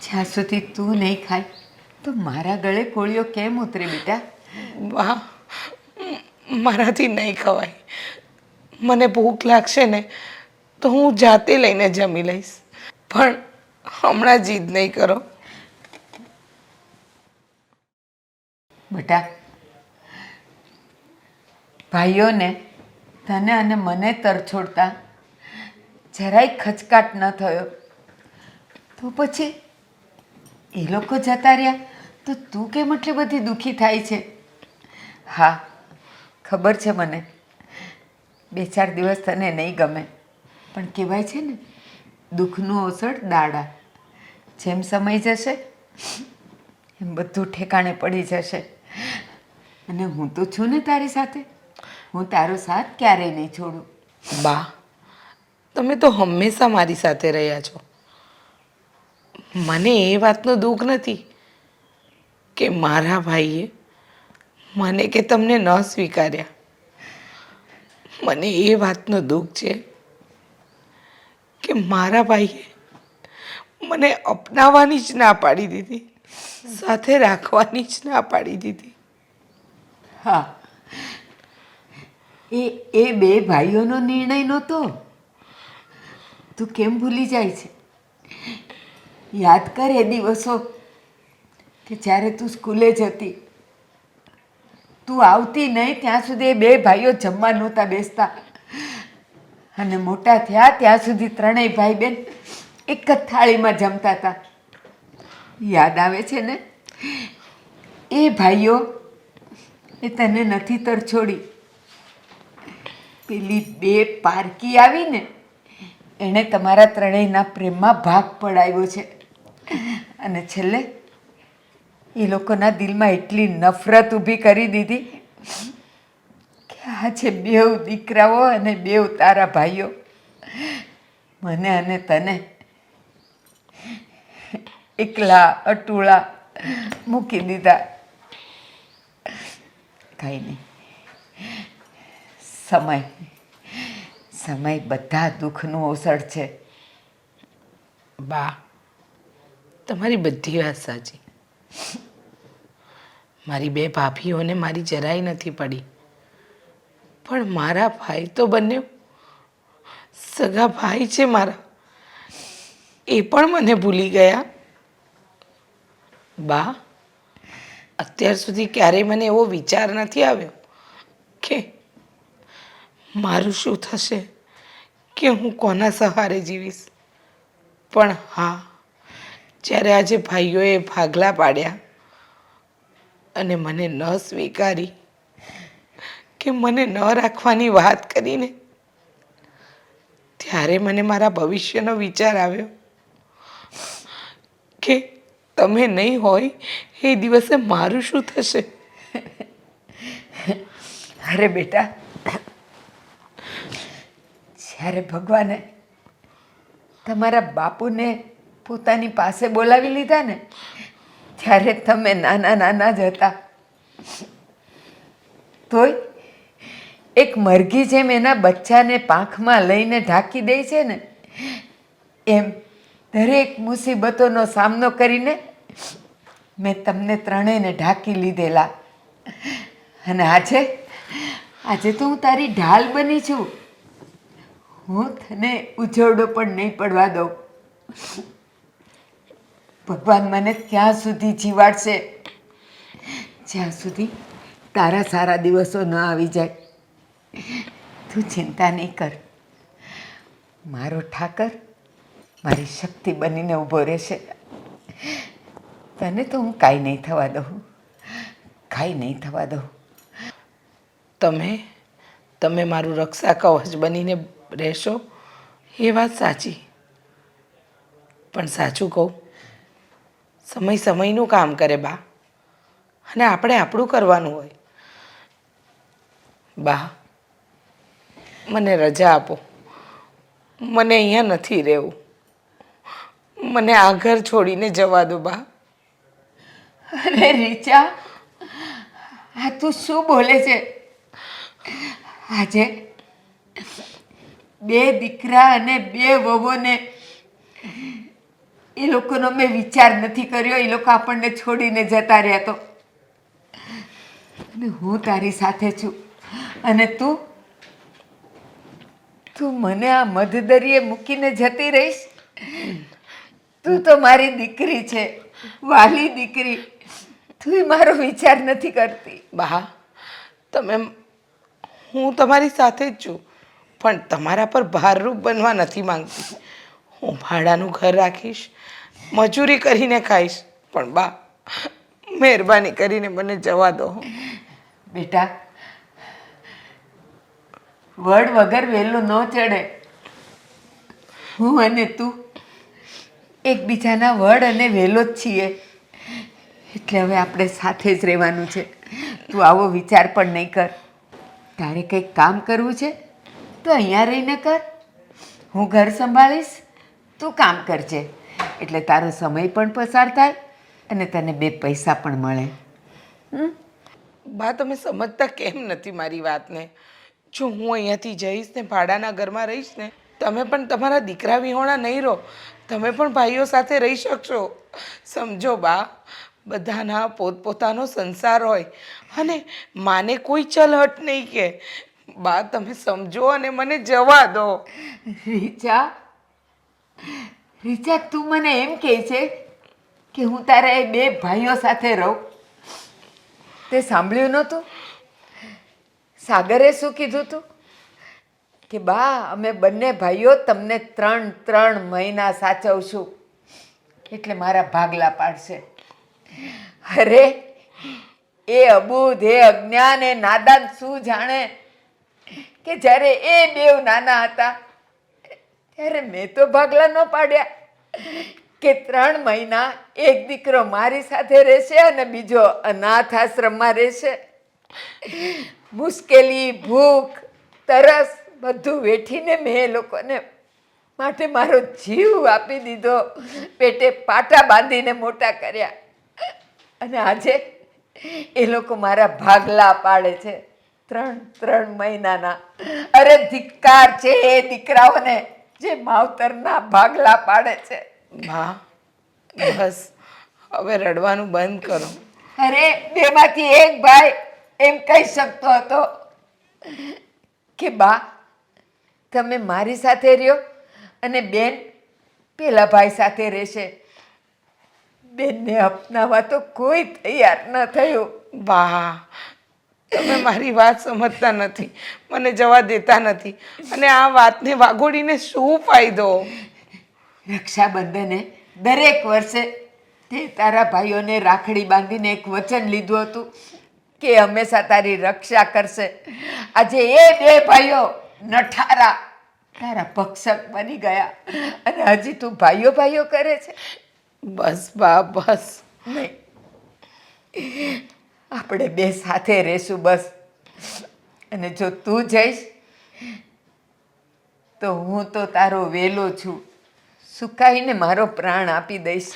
જ્યાં સુધી તું નહીં ખાય તો મારા ગળે કોળિયો કેમ ઉતરે બેટા? બા, મારાથી નહીં ખવાય. મને ભૂખ લાગશે ને તો હું જાતે લઈને જમી લઈશ, પણ હમણાં જીદ નહીં કરો. બેટા, ભાઈઓને તને અને મને તરછોડતા જરાય ખચકાટ ન થયો તો પછી એ લોકો જતા રહ્યા તો તું કેમ એટલી બધી દુઃખી થાય છે? હા, ખબર છે મને 2-4 દિવસ તને નહીં ગમે, પણ કહેવાય છે ને, દુઃખનું ઓસડ દાડા. જેમ સમય જશે એમ બધું ઠેકાણે પડી જશે. અને હું તો છું ને તારી સાથે. હું તારો સાથ ક્યારેય નહીં છોડું. બા, તમે તો હંમેશા મારી સાથે રહ્યા છો. મને એ વાતનું દુઃખ નથી કે મારા ભાઈએ મને કે તમને ન સ્વીકાર્યા. મને એ વાતનું દુઃખ છે કે મારા ભાઈએ મને અપનાવવાની જ ના પાડી દીધી, સાથે રાખવાની જ ના પાડી દીધી. હા, એ બે ભાઈઓનો નિર્ણય નહોતો. તું કેમ ભૂલી જાય છે? યાદ કર એ દિવસો કે જ્યારે તું સ્કૂલે જતી. તું આવતી નહીં ત્યાં સુધી એ બે ભાઈઓ જમવા નહોતા બેસતા. અને મોટા થયા ત્યાં સુધી ત્રણેય ભાઈ બહેન એક જ થાળીમાં જમતા હતા. યાદ આવે છે ને? એ ભાઈઓ એ તને નથી તરછોડી. પેલી બે પારકી આવીને એણે તમારા ત્રણેયના પ્રેમમાં ભાગ પડાવ્યો છે. અને છેલ્લે એ લોકોના દિલમાં એટલી નફરત ઊભી કરી દીધી કે આજે બેવ દીકરાઓ અને બેવ તારા ભાઈઓ મને અને તને એકલા અટુળા મૂકી દીધા. કાંઈ નહીં, સમય બધા દુઃખનું ઓસડ છે. બા, તમારી બધી વાત સાચી. મારી બે ભાભીઓને મારી જરાય નથી પડી, પણ મારા ભાઈ તો બંને સગા ભાઈ છે મારા, એ પણ મને ભૂલી ગયા. બા, અત્યાર સુધી ક્યારેય મને એવો વિચાર નથી આવ્યો કે મારું શું થશે, કે હું કોના સહારે જીવીશ. પણ હા, જ્યારે આજે ભાઈઓએ ભાગલા પાડ્યા અને મને ન સ્વીકારી, કે મને ન રાખવાની વાત કરીને, ત્યારે મને મારા ભવિષ્યનો વિચાર આવ્યો કે તમે નહીં હોય એ દિવસે મારું શું થશે. અરે બેટા, જ્યારે ભગવાને તમારા બાપુને પોતાની પાસે બોલાવી લીધા ને, ત્યારે તમે નાના નાના જ હતા. તોય એક મરઘી જેમ એના બચ્ચાને પાંખમાં લઈને ઢાંકી દે છે ને, એમ દરેક મુસીબતોનો સામનો કરીને મેં તમને ત્રણેયને ઢાંકી લીધેલા. અને આજે તો હું તારી ઢાલ બની છું. હું તને ઉજવડો પણ નહીં પડવા દઉં. ભગવાન મને ત્યાં સુધી જીવાડશે જ્યાં સુધી તારા સારા દિવસો ન આવી જાય. તું ચિંતા નહીં કર. મારો ઠાકર મારી શક્તિ બનીને ઊભો રહેશે. તને તો હું કાંઈ નહીં થવા દઉં, કાંઈ નહીં થવા દઉં. તમે મારું રક્ષા કવચ બનીને રહેશો એ વાત સાચી, પણ સાચું કહું, સમય સમયનું કામ કરે બા, અને આપણે આપણું કરવાનું હોય. બા, મને રજા આપો. મને અહીંયા નથી રહેવું. મને આ ઘર છોડીને જવા દો બા. અરે રીચા, આ તું શું બોલે છે? આજે બે દીકરા અને બે વહુને એ લોકોનો મેં વિચાર નથી કર્યો. એ લોકો આપણને છોડીને જતા રહ્યા તો. અને હું તારી સાથે છું. અને તું મને આ મધદરિયે મૂકીને જતી રહીશ? તું તો મારી દીકરી છે, વાલી દીકરી. તું મારો વિચાર નથી કરતી. બા, હું તમારી સાથે જ છું, પણ તમારા પર ભારરૂપ બનવા નથી માંગતી. હું ભાડાનું ઘર રાખીશ, મજૂરી કરીને ખાઈશ, પણ બા, મહેરબાની કરીને મને જવા દો. બેટા, વડ વગર વહેલું ન ચડે. હું અને તું એકબીજાના વડ અને વેલો જ છીએ, એટલે હવે આપણે સાથે જ રહેવાનું છે. તું આવો વિચાર પણ નહીં કર. તારે કંઈક કામ કરવું છે તો અહીંયા રહીને કર. હું ઘર સંભાળીશ, તું કામ કરજે, એટલે તારો સમય પણ પસાર થાય અને તને 2 પૈસા પણ મળે. બા તમે સમજતા કેમ નથી મારી વાતને? જો હું અહીંયાથી જઈશ ને ભાડાના ઘરમાં રહીશ ને, તમે પણ તમારા દીકરા વિહોણા નહીં રહો, તમે પણ ભાઈઓ સાથે રહી શકશો. સમજો બા, બધાના પોતપોતાનો સંસાર હોય અને માને કોઈ ચલહટ નહીં કે. બા તમે સમજો અને મને જવા દો. રીચા, રીચા, તું મને એમ કહે છે કે હું તારા એ 2 ભાઈઓ સાથે રહું? તે સાંભળ્યું નહોતું? સાગરે શું કીધું તું? કે બા અમે બંને ભાઈઓ તમને 3 મહિના સાચવશું, એટલે મારા ભાગલા પાડશે. અરે એ અબૂધ, એ અજ્ઞાન, એ નાદાન શું જાણે કે જ્યારે એ 2 નાના હતા ત્યારે મેં તો ભાગલા ન પાડ્યા કે 3 મહિના એક દીકરો મારી સાથે રહેશે અને બીજો અનાથ આશ્રમમાં રહેશે. મુશ્કેલી, ભૂખ, તરસ બધું વેઠીને મેં એ લોકોને માટે મારો જીવ આપી દીધો, પેટે પાટા બાંધીને મોટા કર્યા, અને આજે એ લોકો મારા ભાગલા પાડે છે 3 મહિનાના. અરે ધિક્કાર છે એ દીકરાઓને જે માવતરના ભાગલા પાડે છે. બા બસ હવે રડવાનું બંધ કરો. અરે 2માંથી એક ભાઈ એમ કહી શકતો હતો કે બા તમે મારી સાથે રહ્યો અને બેન પેલા ભાઈ સાથે રહેશે. બેનને અપનાવવા તો કોઈ તૈયાર ન થયું. બા તમે મારી વાત સમજતા નથી, મને જવા દેતા નથી, અને આ વાતને વાગોડીને શું ફાયદો? રક્ષાબંધને દરેક વર્ષે તે તારા ભાઈઓને રાખડી બાંધીને એક વચન લીધું હતું કે હંમેશા તારી રક્ષા કરશે. આજે એ 2 ભાઈઓ નઠારા તારા ભક્ષક બની ગયા અને હજી તું ભાઈઓ ભાઈઓ કરે છે. બસ બા બસ. નહીં, આપણે 2 સાથે રહેશું બસ. અને જો તું જઈશ તો હું તો તારો વેલો છું, સુકાઈને મારો પ્રાણ આપી દઈશ.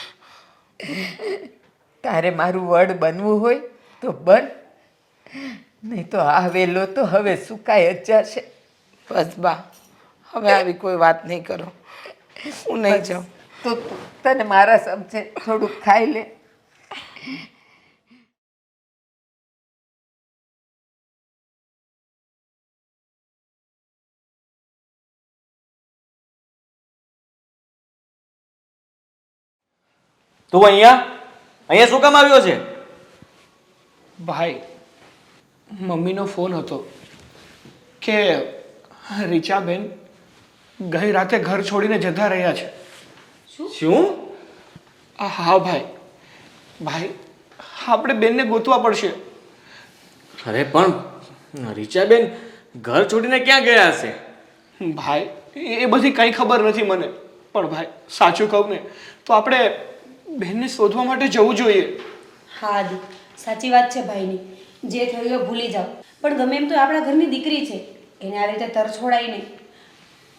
તારે મારું વડ બનવું હોય તો બન, નહીં તો આ વેલો તો હવે સુકાઈ જ જશે. બસ બા હવે આવી કોઈ વાત નહીં કરો, હું નહીં જાઉં. તો તને મારા સમજે થોડુંક ખાઈ લે. તું અહીંયા શું કામ આવ્યો છે? ભાઈ, મમ્મીનો ફોન હતો કે રીચાબેન ગઈ રાતે ઘર છોડીને જતા રહ્યા છે. શું? હા ભાઈ, ભાઈ આપણે બેનને ગોતવા પડશે. અરે પણ રીચાબેન ઘર છોડીને ક્યાં ગયા હશે? ભાઈ એ બધી કંઈ ખબર નથી મને, પણ ભાઈ સાચું કહું ને તો આપણે બહેનને શોધવા માટે જવું જોઈએ. હા આદિ, સાચી વાત છે ભાઈની. જે થયું એ ભૂલી જાઓ, પણ ગમે એમ તો આપણા ઘરની દીકરી છે, એને આવી રીતે તરછોડાઈ નહીં.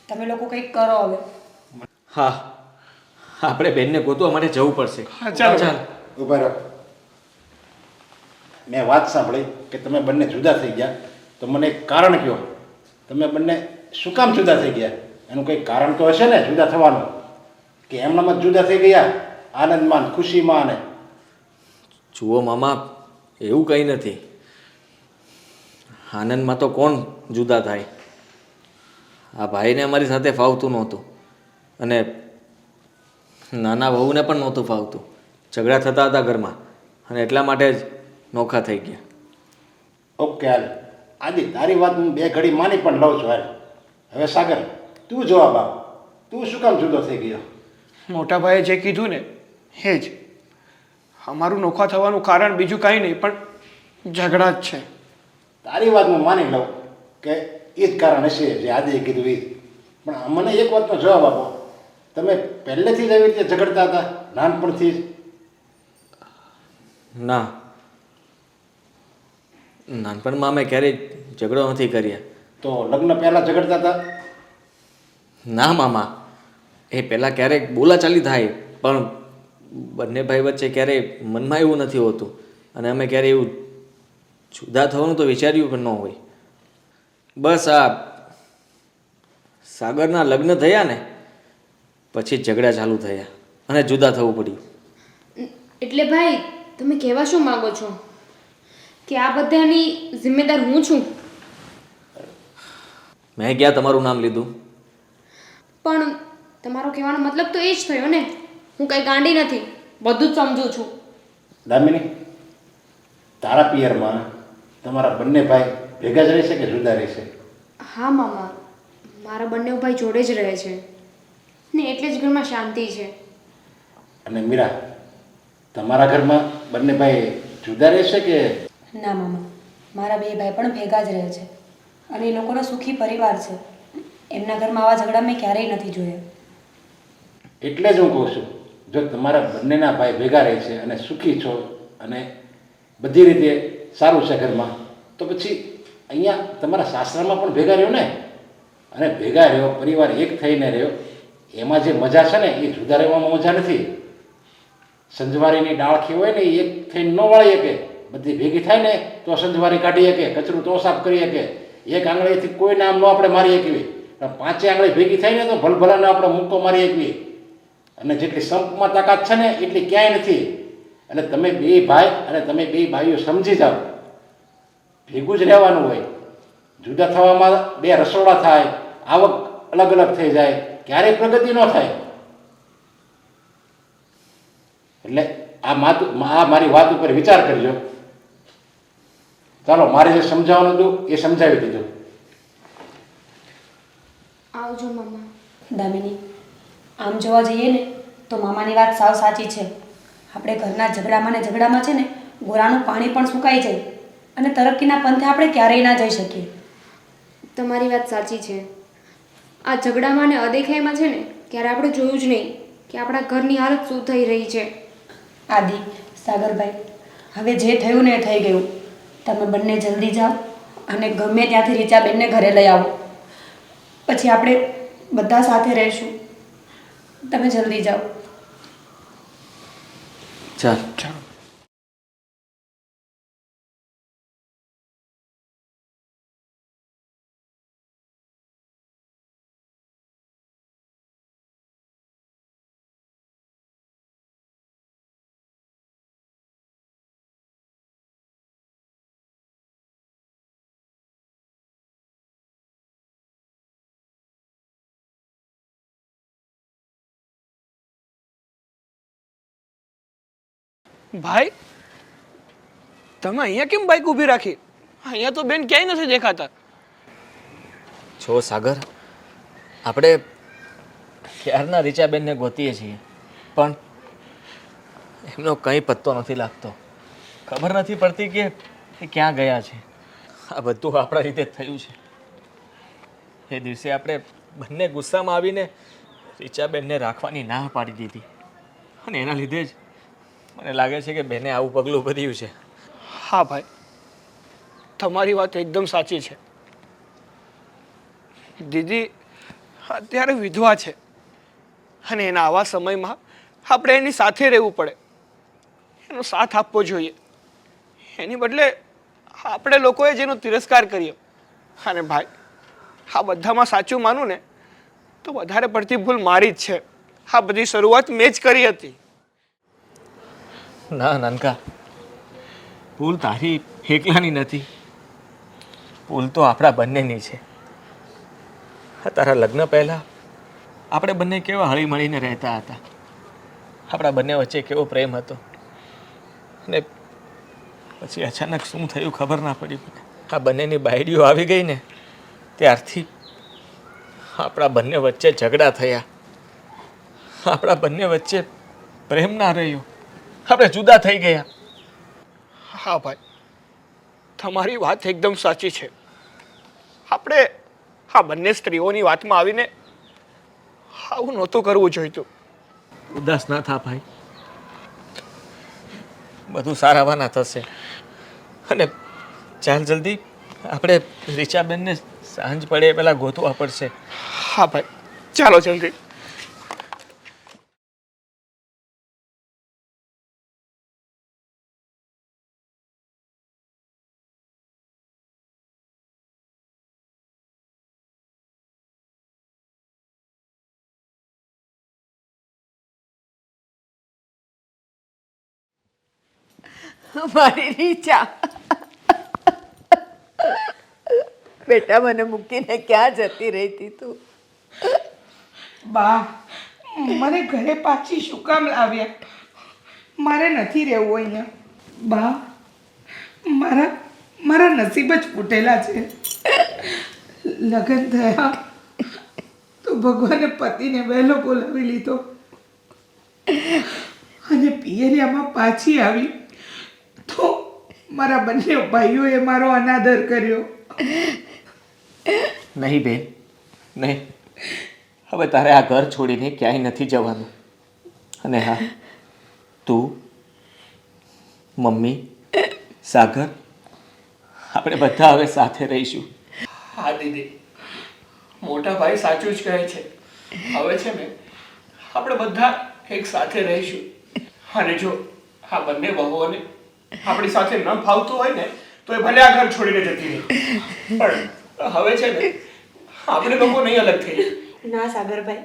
તમે લોકો કંઈક કરો હવે. હા, આપણે બેનને ગોતવા માટે જવું પડશે. ચાલો. ઉભા રહો. મેં વાત સાંભળી કે તમે બંને જુદા થઈ ગયા, તો મને એક કારણ કહો. તમે બંને શું કામ જુદા થઈ ગયા? એનું કંઈ કારણ તો હશે ને જુદા થવાનું, કે એમનામાં જ જુદા થઈ ગયા આનંદમાં ખુશીમાં? ને જુઓ મામા, એવું કંઈ નથી. આનંદમાં તો કોણ જુદા થાય? આ ભાઈને અમારી સાથે ફાવતું નહોતું અને નાના વહુને પણ નહોતું ફાવતું. ઝઘડા થતા હતા ઘરમાં અને એટલા માટે જ નોખા થઈ ગયા. ઓકે હાલ આદિ, તારી વાત હું 2 ઘડી માની પણ લઉં છું. હાલ હવે સાગર તું જવાબ આપ. તું શું કામ જુદો થઈ ગયો? મોટા ભાઈએ જે કીધું ને એ જ. અમારું નોખા થવાનું કારણ બીજું કાંઈ નહીં પણ ઝઘડા જ છે. તારી વાત હું માની લઉં કે એ જ કારણ હશે જે આદિએ કીધું એ. પણ મને એક વાતનો જવાબ આપો તમે પહેલેથી જ આવી રીતે ઝઘડતા હતા નાનપણથી જ? ના, નાનપણમાં અમે ક્યારેય ઝઘડો નથી કર્યા. તો લગ્ન પહેલાં ઝઘડતા હતા? ના મામા, એ પહેલાં ક્યારેક બોલાચાલી થાય, પણ બંને ભાઈ વચ્ચે ક્યારેય મનમાં એવું નથી હોતું, અને અમે ક્યારેય એવું જુદા થવાનું તો વિચાર્યું પણ ન હોય. બસ આ સાગરના લગ્ન થયા ને પછી ઝઘડા ચાલુ થયા અને જુદા થવું પડ્યું. એટલે ભાઈ તમે કહેવા શું માંગો છો કે આ બધાની જિમ્મેદાર હું છું? મેં ક્યાં તમારું નામ લીધું? પણ તમારો કહેવાનો મતલબ તો એ જ થયો ને. હું કંઈ ગાંડી નથી, બધું જ સમજું છું. દામિની, તારા પિયરમાં તમારા બંને ભાઈ ભેગા જ રહેશે કે જુદા રહેશે? હા મામા, મારા બંને ભાઈ જોડે જ રહે છે ને, એટલે જ ઘરમાં શાંતિ છે. અને મીરા, તમારા ઘરમાં બંને ભાઈ જુદા રહેશે કે? ના મામા, મારા બે ભાઈ પણ ભેગા જ રહે છે અને એ લોકોનો સુખી પરિવાર છે. એમના ઘરમાં આવા ઝઘડા મેં ક્યારેય નથી જોયા. એટલે જ હું કહું છું, જો તમારા બંનેના ભાઈ ભેગા રહે છે અને સુખી છો અને બધી રીતે સારું છે ઘરમાં, તો પછી અહીંયા તમારા સાસરામાં પણ ભેગા રહ્યો ને. અને ભેગા રહ્યો, પરિવાર એક થઈને રહ્યો, એમાં જે મજા છે ને એ જુદા રહેવામાં મજા નથી. સંજવારીની ડાળખી હોય ને એ એક થઈને ન વાળી શકે, બધી ભેગી થાય ને તો સંજવારી કાઢી શકે, કચરું તો સાફ કરી શકે. એક આંગળીથી કોઈ નામ ન આપણે મારી શકીએ, પણ પાંચે આંગળી ભેગી થાય ને તો ભલભલાને આપણે મુક્કો મારી શકીએ. અને જેટલી સંપમાં તાકાત છે ને એટલી ક્યાંય નથી. અને તમે બે ભાઈ અને તમે બે ભાઈઓ સમજી જાઓ, ભેગું જ રહેવાનું હોય. જુદા થવામાં બે રસોડા થાય, આવક અલગ અલગ થઈ જાય, ક્યારેય પ્રગતિ ન થાય. એટલે આ મારી વાત ઉપર વિચાર કરજો. ચાલો, મારે જે સમજાવવાનું હતું એ સમજાવી દીધું. આવજો મામા. દામિની, આમ જોવા જઈએ ને તો મામાની વાત સાવ સાચી છે. આપણે ઘરના ઝઘડામાં ને ઝઘડામાં છે ને ગોરાનું પાણી પણ સુકાઈ જાય અને તરક્કીના પંથે આપણે ક્યારેય ના જઈ શકીએ. તમારી વાત સાચી છે. આ ઝઘડામાં ને અદેખાઈમાં છે ને ક્યારે આપણે જોયું જ નહીં કે આપણા ઘરની હાલત શું થઈ રહી છે. આદિ, સાગરભાઈ, હવે જે થયું ને એ થઈ ગયું. તમે બંને જલ્દી જાઓ અને ગમે ત્યાંથી રીચાબેનને ઘરે લઈ આવો, પછી આપણે બધા સાથે રહીશું. તમે જલ્દી જાઓ. ચાલ. ભાઈ, તમે અહીંયા કેમ બાઈક ઊભી રાખી? અહીંયા તો બેન ક્યાંય નથી દેખાતા. છો સાગર, આપણે ક્યારના રીચાબેનને ગોતીએ છીએ, પણ એમનો કંઈ પત્તો નથી લાગતો. ખબર નથી પડતી કે એ ક્યાં ગયા છે. આ બધું આપણા રીતે જ થયું છે. એ દિવસે આપણે બંને ગુસ્સામાં આવીને રીચાબેનને રાખવાની ના પાડી દીધી, અને એના લીધે જ મને લાગે છે કે બેને આવું પગલું ભર્યું છે. હા ભાઈ, તમારી વાત એકદમ સાચી છે. દીદી અત્યારે વિધવા છે અને એના આવા સમયમાં આપણે એની સાથે રહેવું પડે, એનો સાથ આપવો જોઈએ. એની બદલે આપણે લોકોએ જેનો તિરસ્કાર કર્યો. અને ભાઈ, આ બધામાં સાચું માનું ને તો વધારે પડતી ભૂલ મારી જ છે. આ બધી શરૂઆત મેં જ કરી હતી. ના નાનકા, ભૂલ તારી એકલાની નથી, ભૂલ તો આપણા બંનેની છે. તારા લગ્ન પહેલાં આપણે બંને કેવા હળી મળીને રહેતા હતા. આપણા બંને વચ્ચે કેવો પ્રેમ હતો, અને પછી અચાનક શું થયું ખબર ના પડી. આ બંનેની બાયડીઓ આવી ગઈ ને ત્યારથી આપણા બંને વચ્ચે ઝઘડા થયા. આપણા બંને વચ્ચે પ્રેમ ના રહ્યો, આપણે જુદા થઈ ગયા. હા ભાઈ, તમારી વાત એકદમ સાચી છે. આપણે આ બંને સ્ત્રીઓની વાતમાં આવીને આવું નહોતું કરવું જોઈતું. ઉદાસ ના થા ભાઈ, બધું સારાવાના થશે. અને ચાલ જલ્દી, આપણે રીચાબેનને સાંજ પડે એ પહેલા ગોતવા પડશે. હા ભાઈ, ચાલો જલ્દી. મારી રીચા, બેટા મને મૂકીને ક્યાં જતી રહેતી તું? બા, મને ઘરે પાછી શું કામ લાવ્યા? મારે નથી રહેવું અહીંયા. બા, મારા નસીબ જ ફૂટેલા છે. લગ્ન થયા તો ભગવાને પતિને વહેલો બોલાવી લીધો અને પિયરિયામાં પાછી આવી તો મારા બંને ભાઈઓએ મારો અનાદર કર્યો. નહીં બેન, નહીં. હવે તારે આ ઘર છોડીને ક્યાંય નથી જવાનું. અને હા, તું, મમ્મી, સાગર, આપણે બધા હવે સાથે રહીશું. હા દીદી, મોટા ભાઈ સાચું જ કહે છે. હવે છે ને આપણે બધા એક સાથે રહીશું. અને જો આ બંને વહુઓને આપણી સાથે ન ફાવતું હોય ને તો એ ભલે આ ઘર છોડીને જતી રહે, પણ હવે છે ને આપણે લોકો નહીં અલગ થઈએ. ના સાગરભાઈ,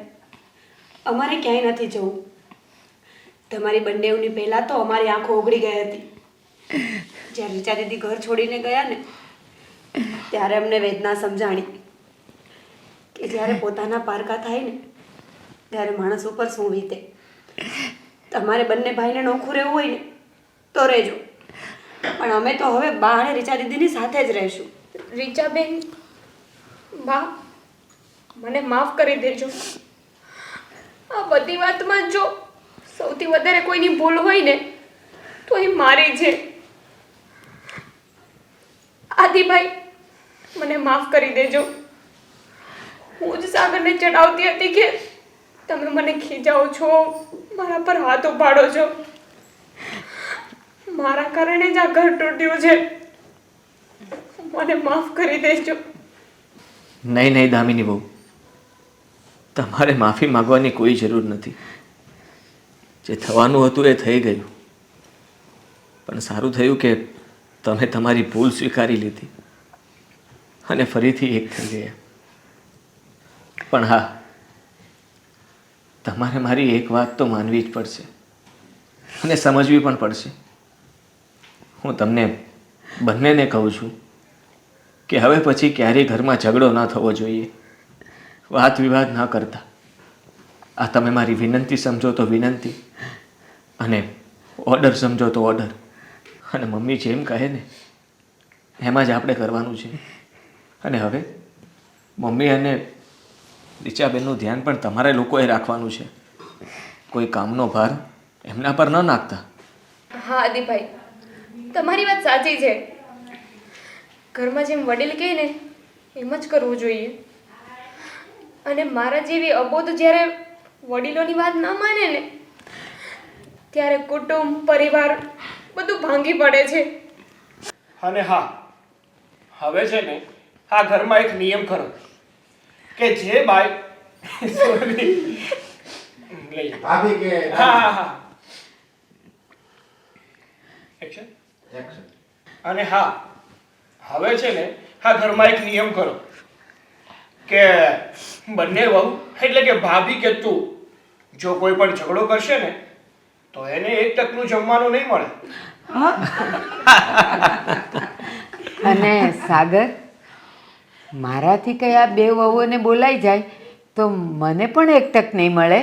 અમારે ક્યાંય નથી જવું. તમારી બંનેવની પહેલાં તો અમારી આંખો ઓગળી ગઈ હતી. જ્યારે રીચા દીદી ઘર છોડીને ગયા ને ત્યારે અમને વેદના સમજાણી કે જ્યારે પોતાના પારકા થાય ને ત્યારે માણસ ઉપર શું વીતે. તમારે બંને ભાઈને નોખું રહેવું હોય ને તો રહેજો, પણ અમે તો હવે બા અને રીચા દીદીની સાથે જ રહીશું. રીચાબેન, બા, મને માફ કરી દેજો. આ બધી વાતમાં જો સૌથી વધારે કોઈની ભૂલ હોય ને તો એ મારી છે. આદિભાઈ, મને માફ કરી દેજો. હું જ સાગરને ચડાવતી હતી કે તમે મને ખીજાવો છો, મારા પર હાથ ઉપાડો છો. મારા કારણે જ આ ઘર તૂટ્યું છે. મને માફ કરી દેજો. નહીં નહીં દામિની બહુ, તમારે માફી માંગવાની કોઈ જરૂર નથી. જે થવાનું હતું એ થઈ ગયું. પણ સારું થયું કે તમે તમારી ભૂલ સ્વીકારી લીધી અને ફરીથી એક થઈ ગયા. પણ હા, તમારે મારી એક વાત તો માનવી જ પડશે અને સમજવી પણ પડશે. હું તમને બંનેને કહું છું કે હવે પછી ક્યારેય ઘરમાં ઝઘડો ન થવો જોઈએ. વાત વિવાદ ન કરતા. આ તમે મારી વિનંતી સમજો તો વિનંતી, અને ઓર્ડર સમજો તો ઓર્ડર. અને મમ્મી જેમ કહે ને એમાં જ આપણે કરવાનું છે. અને હવે મમ્મી અને રીચાબેનનું ધ્યાન પણ તમારે લોકોએ રાખવાનું છે. કોઈ કામનો ભાર એમના પર ન નાખતા. હા આદિભાઈ, તમારી વાત સાચી છે. ઘરમાં જેમ વડીલ કહે ને એમ જ કરવું જોઈએ. અને મારા જેવી અબોધ જ્યારે વડીલોની વાત ન માને ને ત્યારે કુટુંબ, પરિવાર બધું ભાંગી પડે છે. અને હા, હવે છે ને આ ઘરમાં એક નિયમ કરો કે જે બાઈ ભાભી કે હા હા હા એક્શન. અને હા, હવે છે ને આ ઘરમાં એક નિયમ કરો કે બંને વહુ એટલે કે ભાભી કે તું જો કોઈ પણ ઝઘડો કરશે ને તો એને 1 ટકનું જમવાનું નહીં મળે. અને સાગર, મારાથી કઈ આ બે વહુઓને બોલાઈ જાય તો મને પણ 1 ટક નહીં મળે.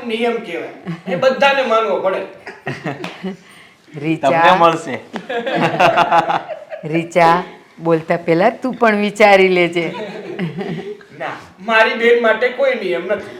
નિયમ કહેવાય, એ બધાને માનવો પડે. તમને રીચા, મળશે. રીચા, બોલતા પહેલા તું પણ વિચારી લેજે. ના, મારી બેન માટે કોઈ નિયમ નથી.